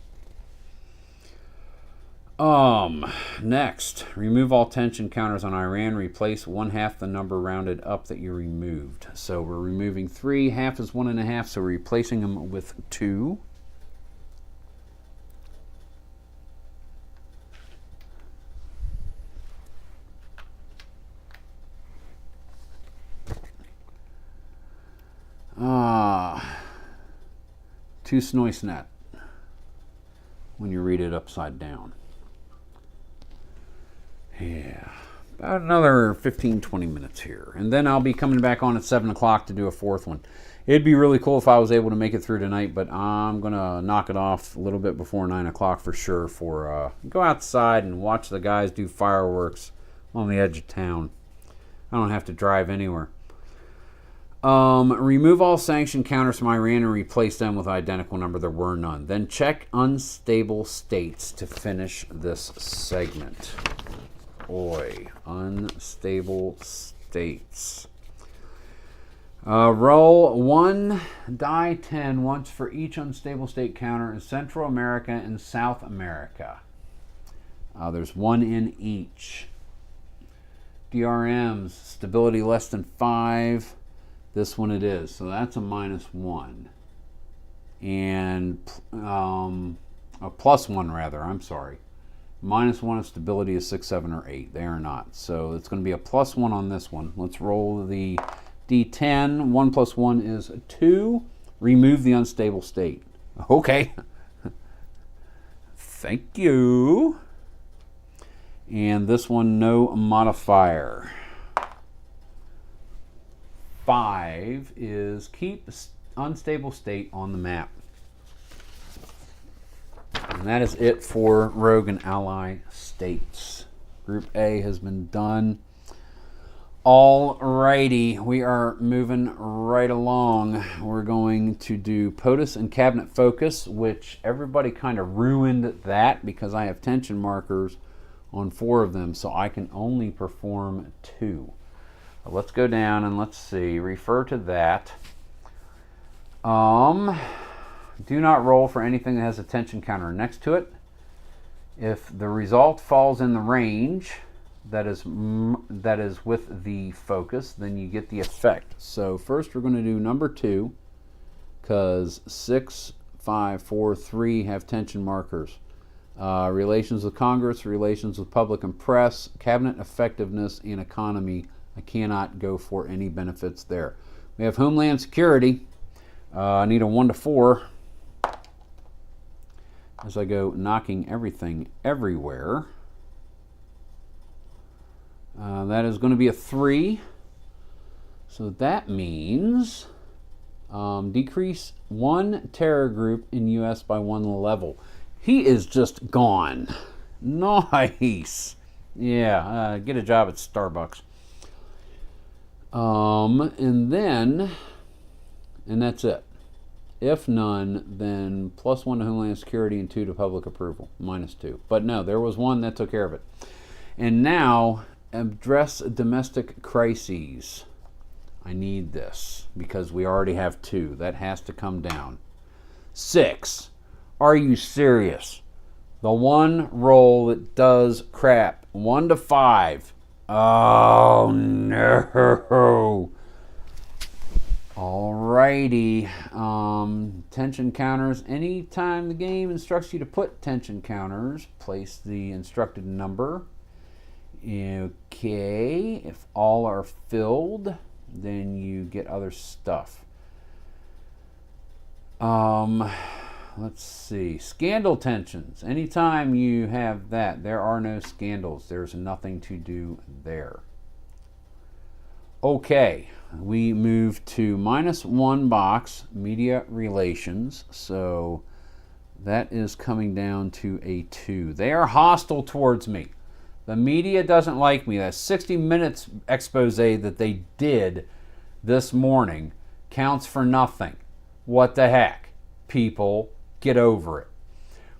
Next, remove all tension counters on Iran. Replace 1/2 the number rounded up that you removed. So we're removing 3. Half is 1.5, so we're replacing them with 2. Too snoisnet when you read it upside down. Yeah. About another 15-20 minutes here. And then I'll be coming back on at 7 o'clock to do a fourth one. It'd be really cool if I was able to make it through tonight, but I'm going to knock it off a little bit before 9 o'clock for sure for go outside and watch the guys do fireworks on the edge of town. I don't have to drive anywhere. Remove all sanctioned counters from Iran and replace them with identical number. There were none. Then check unstable states to finish this segment. Boy, unstable states. Roll 1 die 10 once for each unstable state counter in Central America and South America. There's 1 in each. DRMs, stability less than 5. This one it is, so that's a -1. And a +1 rather, I'm sorry. -1 of stability is 6, 7, or 8. They are not. So it's going to be a +1 on this one. Let's roll the D10. 1 + 1 is 2. Remove the unstable state. Okay. Thank you. And this one, no modifier. 5 is keep unstable state on the map. And that is it for Rogue and Ally states. Group A has been done. Alrighty, we are moving right along. We're going to do POTUS and Cabinet Focus, which everybody kind of ruined that because I have tension markers on 4 of them, so I can only perform 2. Let's go down and let's see. Refer to that. Do not roll for anything that has a tension counter next to it. If the result falls in the range that is with the focus, then you get the effect. So first we're going to do number 2, because 6, 5, 4, 3 have tension markers. Relations with Congress, relations with public and press, cabinet effectiveness, and economy. I cannot go for any benefits there. We have Homeland Security. I need a 1 to 4 as I go knocking everything everywhere. That is going to be a 3. So that means decrease 1 terror group in U.S. by 1 level. He is just gone. Nice. Yeah, get a job at Starbucks. And that's it. If none, then +1 to Homeland Security and 2 to public approval, -2. But no, there was 1 that took care of it. And now, address domestic crises. I need this because we already have 2. That has to come down. 6. Are you serious? The one roll that does crap. 1 to 5. Oh no. Alrighty. Tension counters. Anytime the game instructs you to put tension counters, place the instructed number. Okay. If all are filled, then you get other stuff. Let's see. Scandal tensions. Anytime you have that, there are no scandals. There's nothing to do there. Okay. We move to -1 box, media relations. So that is coming down to a 2. They are hostile towards me. The media doesn't like me. That 60 Minutes expose that they did this morning counts for nothing. What the heck? People, get over it.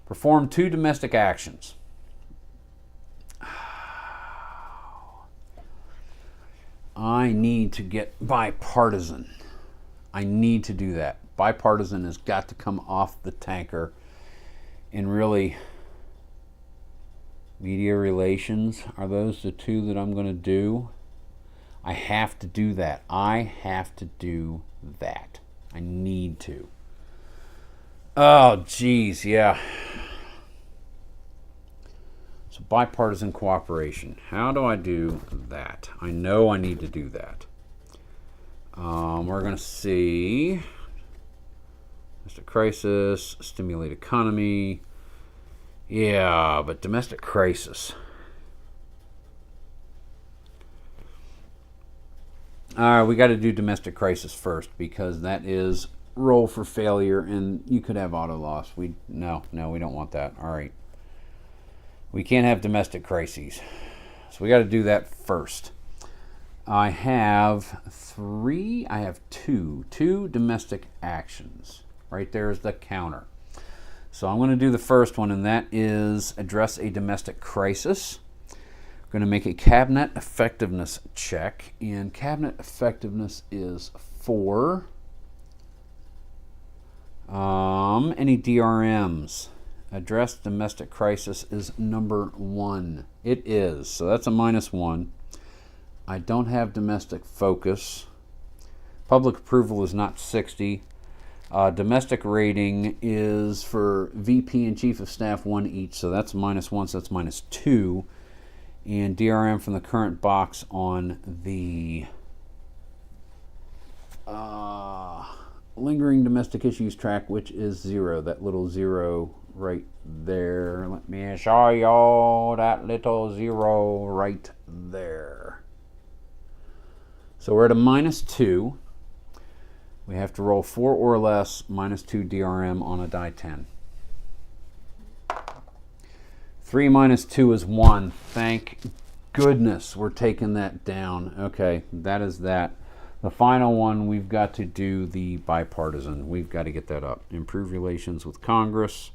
Perform 2 domestic actions. I need to get bipartisan. I need to do that. Bipartisan has got to come off the tanker. And really, media relations, are those the 2 that I'm going to do? I have to do that. I have to do that. I need to. Oh, geez, yeah. So bipartisan cooperation. How do I do that? I know I need to do that. We're going to see Domestic crisis, stimulate economy. Yeah, but domestic crisis. All right, we got to do domestic crisis first because that is roll for failure, and you could have auto loss. No, we don't want that. All right, we can't have domestic crises, so we got to do that first. I have two domestic actions. Right there is the counter. So I'm going to do the first one, and that is address a domestic crisis. I'm going to make a cabinet effectiveness check, and cabinet effectiveness is 4. Any DRMs? Address domestic crisis is number 1. It is, so that's a -1. I don't have domestic focus. Public approval is not 60. Domestic rating is for VP and Chief of Staff 1 each, so that's -1, so that's -2. And DRM from the current box on the lingering domestic issues track, which is 0. That little 0 right there. Let me show y'all that little 0 right there. So we're at a -2. We have to roll 4 or less, -2 DRM on a die 10. 3 minus 2 is 1. Thank goodness we're taking that down. Okay, that is that. The final one, we've got to do the bipartisan. We've got to get that up. Improve relations with Congress.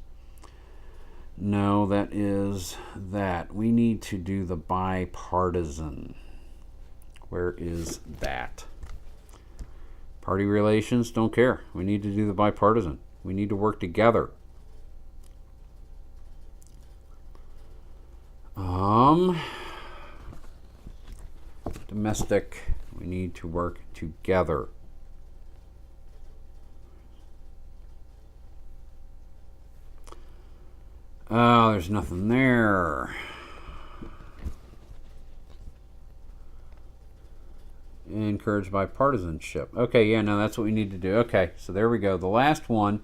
No, that is that. We need to do the bipartisan. Where is that? Party relations, don't care. We need to do the bipartisan. We need to work together. Domestic, we need to work together. Oh, there's nothing there. Encouraged bipartisanship. Okay, yeah, no, that's what we need to do. Okay, so there we go. The last one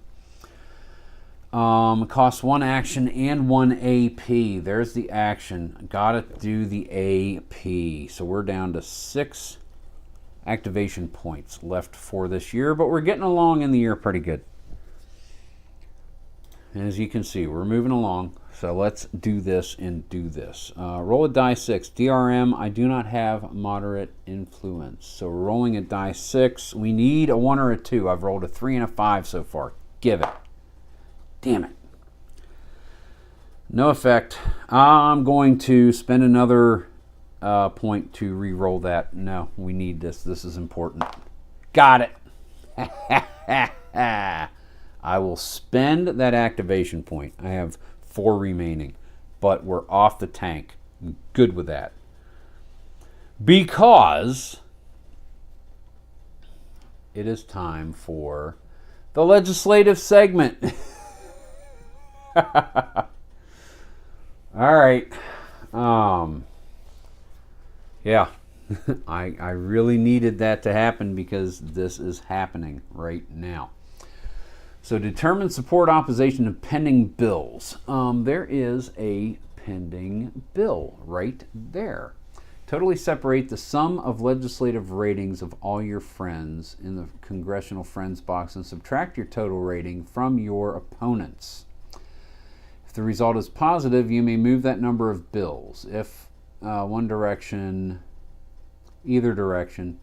costs 1 action and 1 AP. There's the action. Gotta do the AP. So we're down to 6 activation points left for this year, but we're getting along in the year pretty good. As you can see, we're moving along. So let's do this and do this. Roll a die 6. DRM, I do not have moderate influence. So rolling a die 6. We need a 1 or a 2. I've rolled a 3 and a 5 so far. Give it. Damn it. No effect. I'm going to spend another point to re-roll that. No, we need this. This is important. Got it. I will spend that activation point. I have 4 remaining, but we're off the tank. I'm good with that. Because it is time for the legislative segment. All right. Yeah. I really needed that to happen because this is happening right now. So determine support opposition of pending bills. There is a pending bill right there. Totally separate the sum of legislative ratings of all your friends in the congressional friends box and subtract your total rating from your opponents. If the result is positive, you may move that number of bills. If one direction, either direction.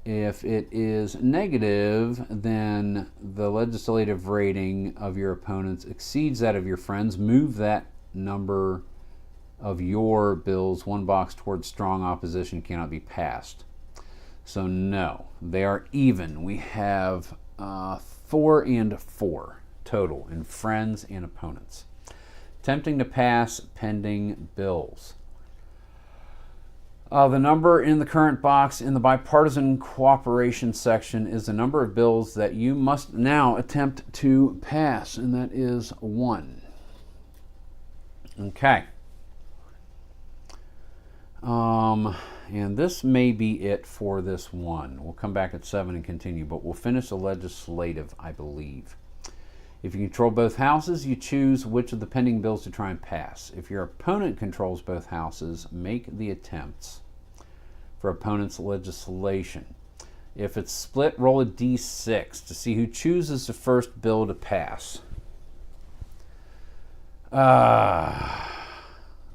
If it is negative, then the legislative rating of your opponents exceeds that of your friends. Move that number of your bills 1 box towards strong opposition cannot be passed. So no, they are even. We have 4 and 4 total in friends and opponents. Attempting to pass pending bills. The number in the current box in the bipartisan cooperation section is the number of bills that you must now attempt to pass, and that is 1. Okay. And this may be it for this one. We'll come back at 7 and continue, but we'll finish the legislative, I believe. If you control both houses, you choose which of the pending bills to try and pass. If your opponent controls both houses, make the attempts for opponent's legislation. If it's split, roll a d6 to see who chooses the first bill to pass.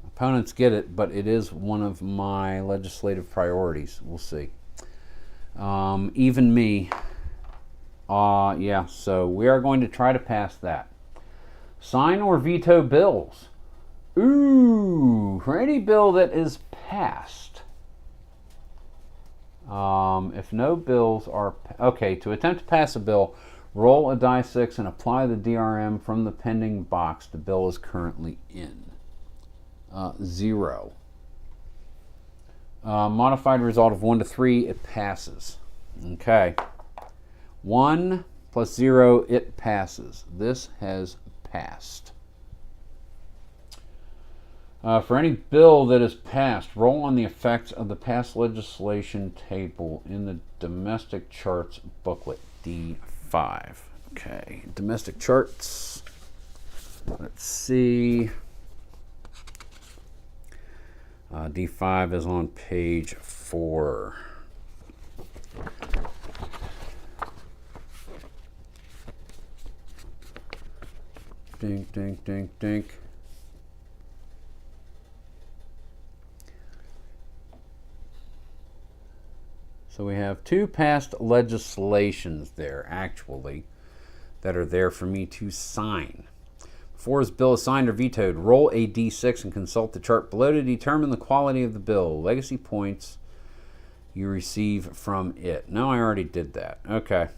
Opponents get it, but it is one of my legislative priorities. We'll see. Even me. Yeah, so we are going to try to pass that. Sign or veto bills. Ooh, for any bill that is passed. If no bills are... Okay, to attempt to pass a bill, roll a die 6 and apply the DRM from the pending box the bill is currently in. 0. Modified result of 1 to 3, it passes. Okay. 1 plus 0, it passes. This has passed. For any bill that is passed, roll on the effects of the past legislation table in the domestic charts booklet, D5. Okay, domestic charts. Let's see. D5 is on page 4. Dink, dink, dink, dink. So we have 2 past legislations there, actually, that are there for me to sign. Before his bill is signed or vetoed, roll a d6 and consult the chart below to determine the quality of the bill. Legacy points you receive from it. No, I already did that. Okay.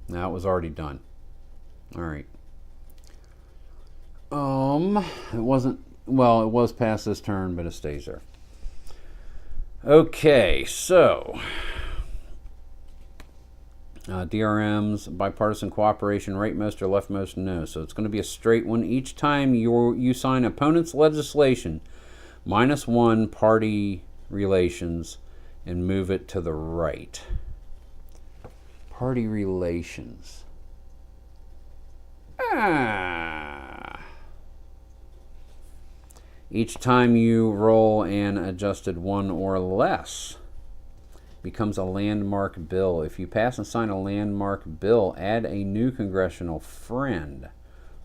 Now it was already done. All right. It wasn't, well, it was past this turn, but it stays there. Okay, so DRMs, bipartisan cooperation, rightmost or leftmost, no. So it's going to be a straight one. Each time you sign opponent's legislation, -1 party relations, and move it to the right. Party relations. Each time you roll an adjusted 1 or less, becomes a landmark bill. If you pass and sign a landmark bill, add a new congressional friend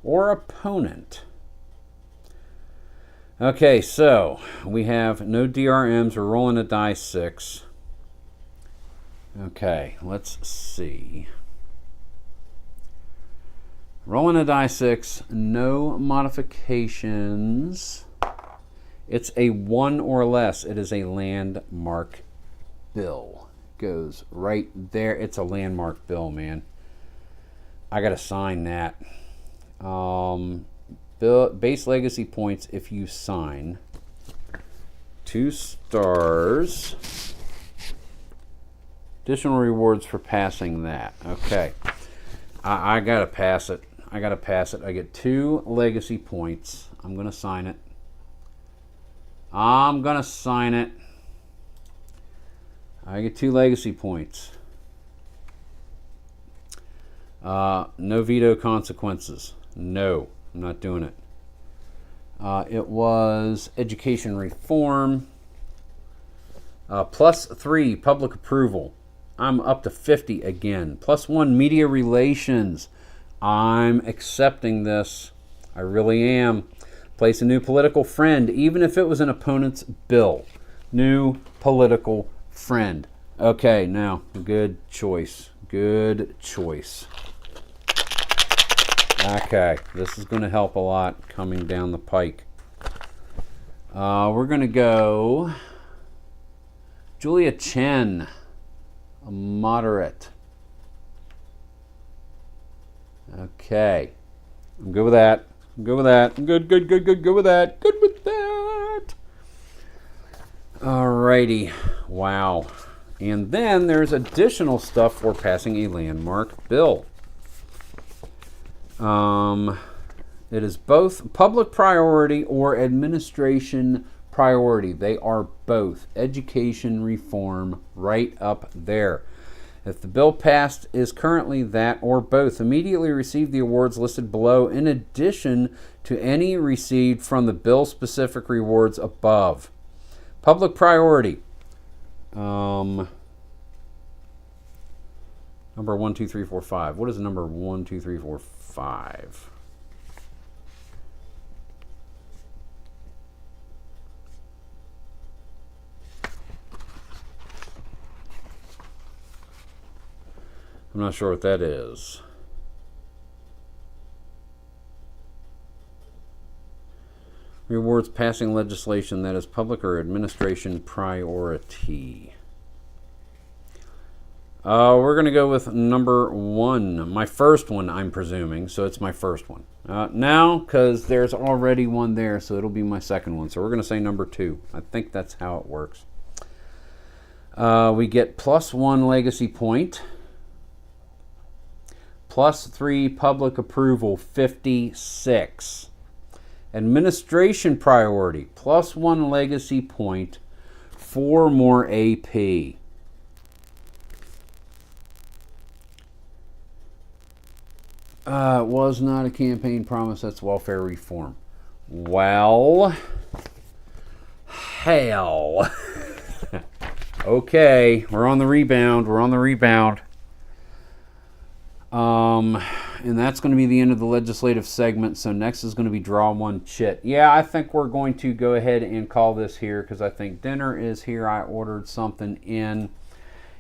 or opponent. Okay, so we have no DRMs. We're rolling a die 6. Okay, let's see. Rolling a die 6, no modifications. It's a 1 or less. It is a landmark bill. Goes right there. It's a landmark bill, man. I gotta sign that. Base legacy points if you sign. 2 stars. Additional rewards for passing that. Okay. I gotta pass it. I gotta pass it. I get 2 legacy points. I'm gonna sign it. I'm gonna sign it. I get 2 legacy points. No veto consequences. No, I'm not doing it. It was education reform. +3 public approval. I'm up to 50 again. +1 media relations. I'm accepting this. I really am. Place a new political friend, even if it was an opponent's bill. New political friend. Okay, now, good choice. Good choice. Okay, this is going to help a lot coming down the pike. We're going to go Julia Chen, a moderate. Okay, I'm good with that. I'm good with that. I'm good with that. Good with that. Alrighty. Wow. And then there's additional stuff for passing a landmark bill. It is both public priority or administration priority. They are both. Education reform right up there. If the bill passed is currently that or both, immediately receive the awards listed below in addition to any received from the bill-specific rewards above. Public priority. Number 1, 2, 3, 4, 5. What is number 1, 2, 3, 4, 5? I'm not sure what that is. Rewards passing legislation that is public or administration priority. We're going to go with number 1. My first one, I'm presuming, so it's my first one. Now, because there's already one there, so it'll be my second one. So we're going to say number 2. I think that's how it works. We get +1 legacy point. +3 public approval, 56. Administration priority, +1 legacy point, 4 more AP. It was not a campaign promise, that's welfare reform. Well, hell. Okay, we're on the rebound. And that's going to be the end of the legislative segment. So next is going to be Draw One Chit. Yeah, I think we're going to go ahead and call this here because I think dinner is here. I ordered something in,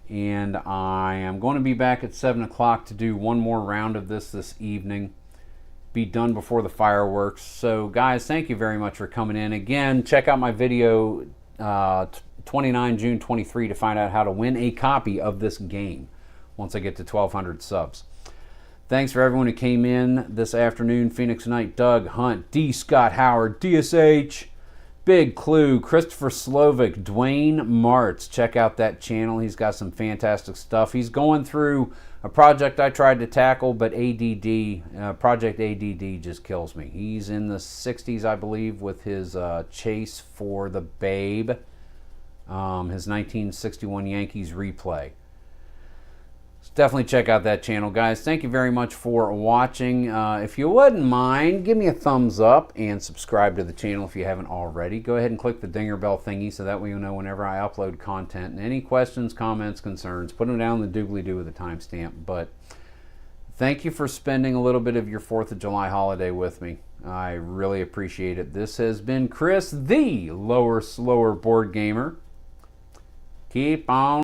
and I am going to be back at 7 o'clock to do one more round of this evening. Be done before the fireworks. So guys, thank you very much for coming in. Again, check out my video 29 June 23 to find out how to win a copy of this game once I get to 1,200 subs. Thanks for everyone who came in this afternoon. Phoenix Knight, Doug, Hunt, D. Scott Howard, DSH, Big Clue, Christopher Slovic, Dwayne Martz. Check out that channel. He's got some fantastic stuff. He's going through a project I tried to tackle, but Project ADD just kills me. He's in the 60s, I believe, with his chase for the Babe, his 1961 Yankees replay. Definitely check out that channel, guys. Thank you very much for watching. If you wouldn't mind, give me a thumbs up and subscribe to the channel if you haven't already. Go ahead and click the dinger bell thingy so that way you'll know whenever I upload content. And any questions, comments, concerns, put them down in the doobly-doo with a timestamp. But thank you for spending a little bit of your 4th of July holiday with me. I really appreciate it. This has been Chris, the Lower Slower Board Gamer. Keep on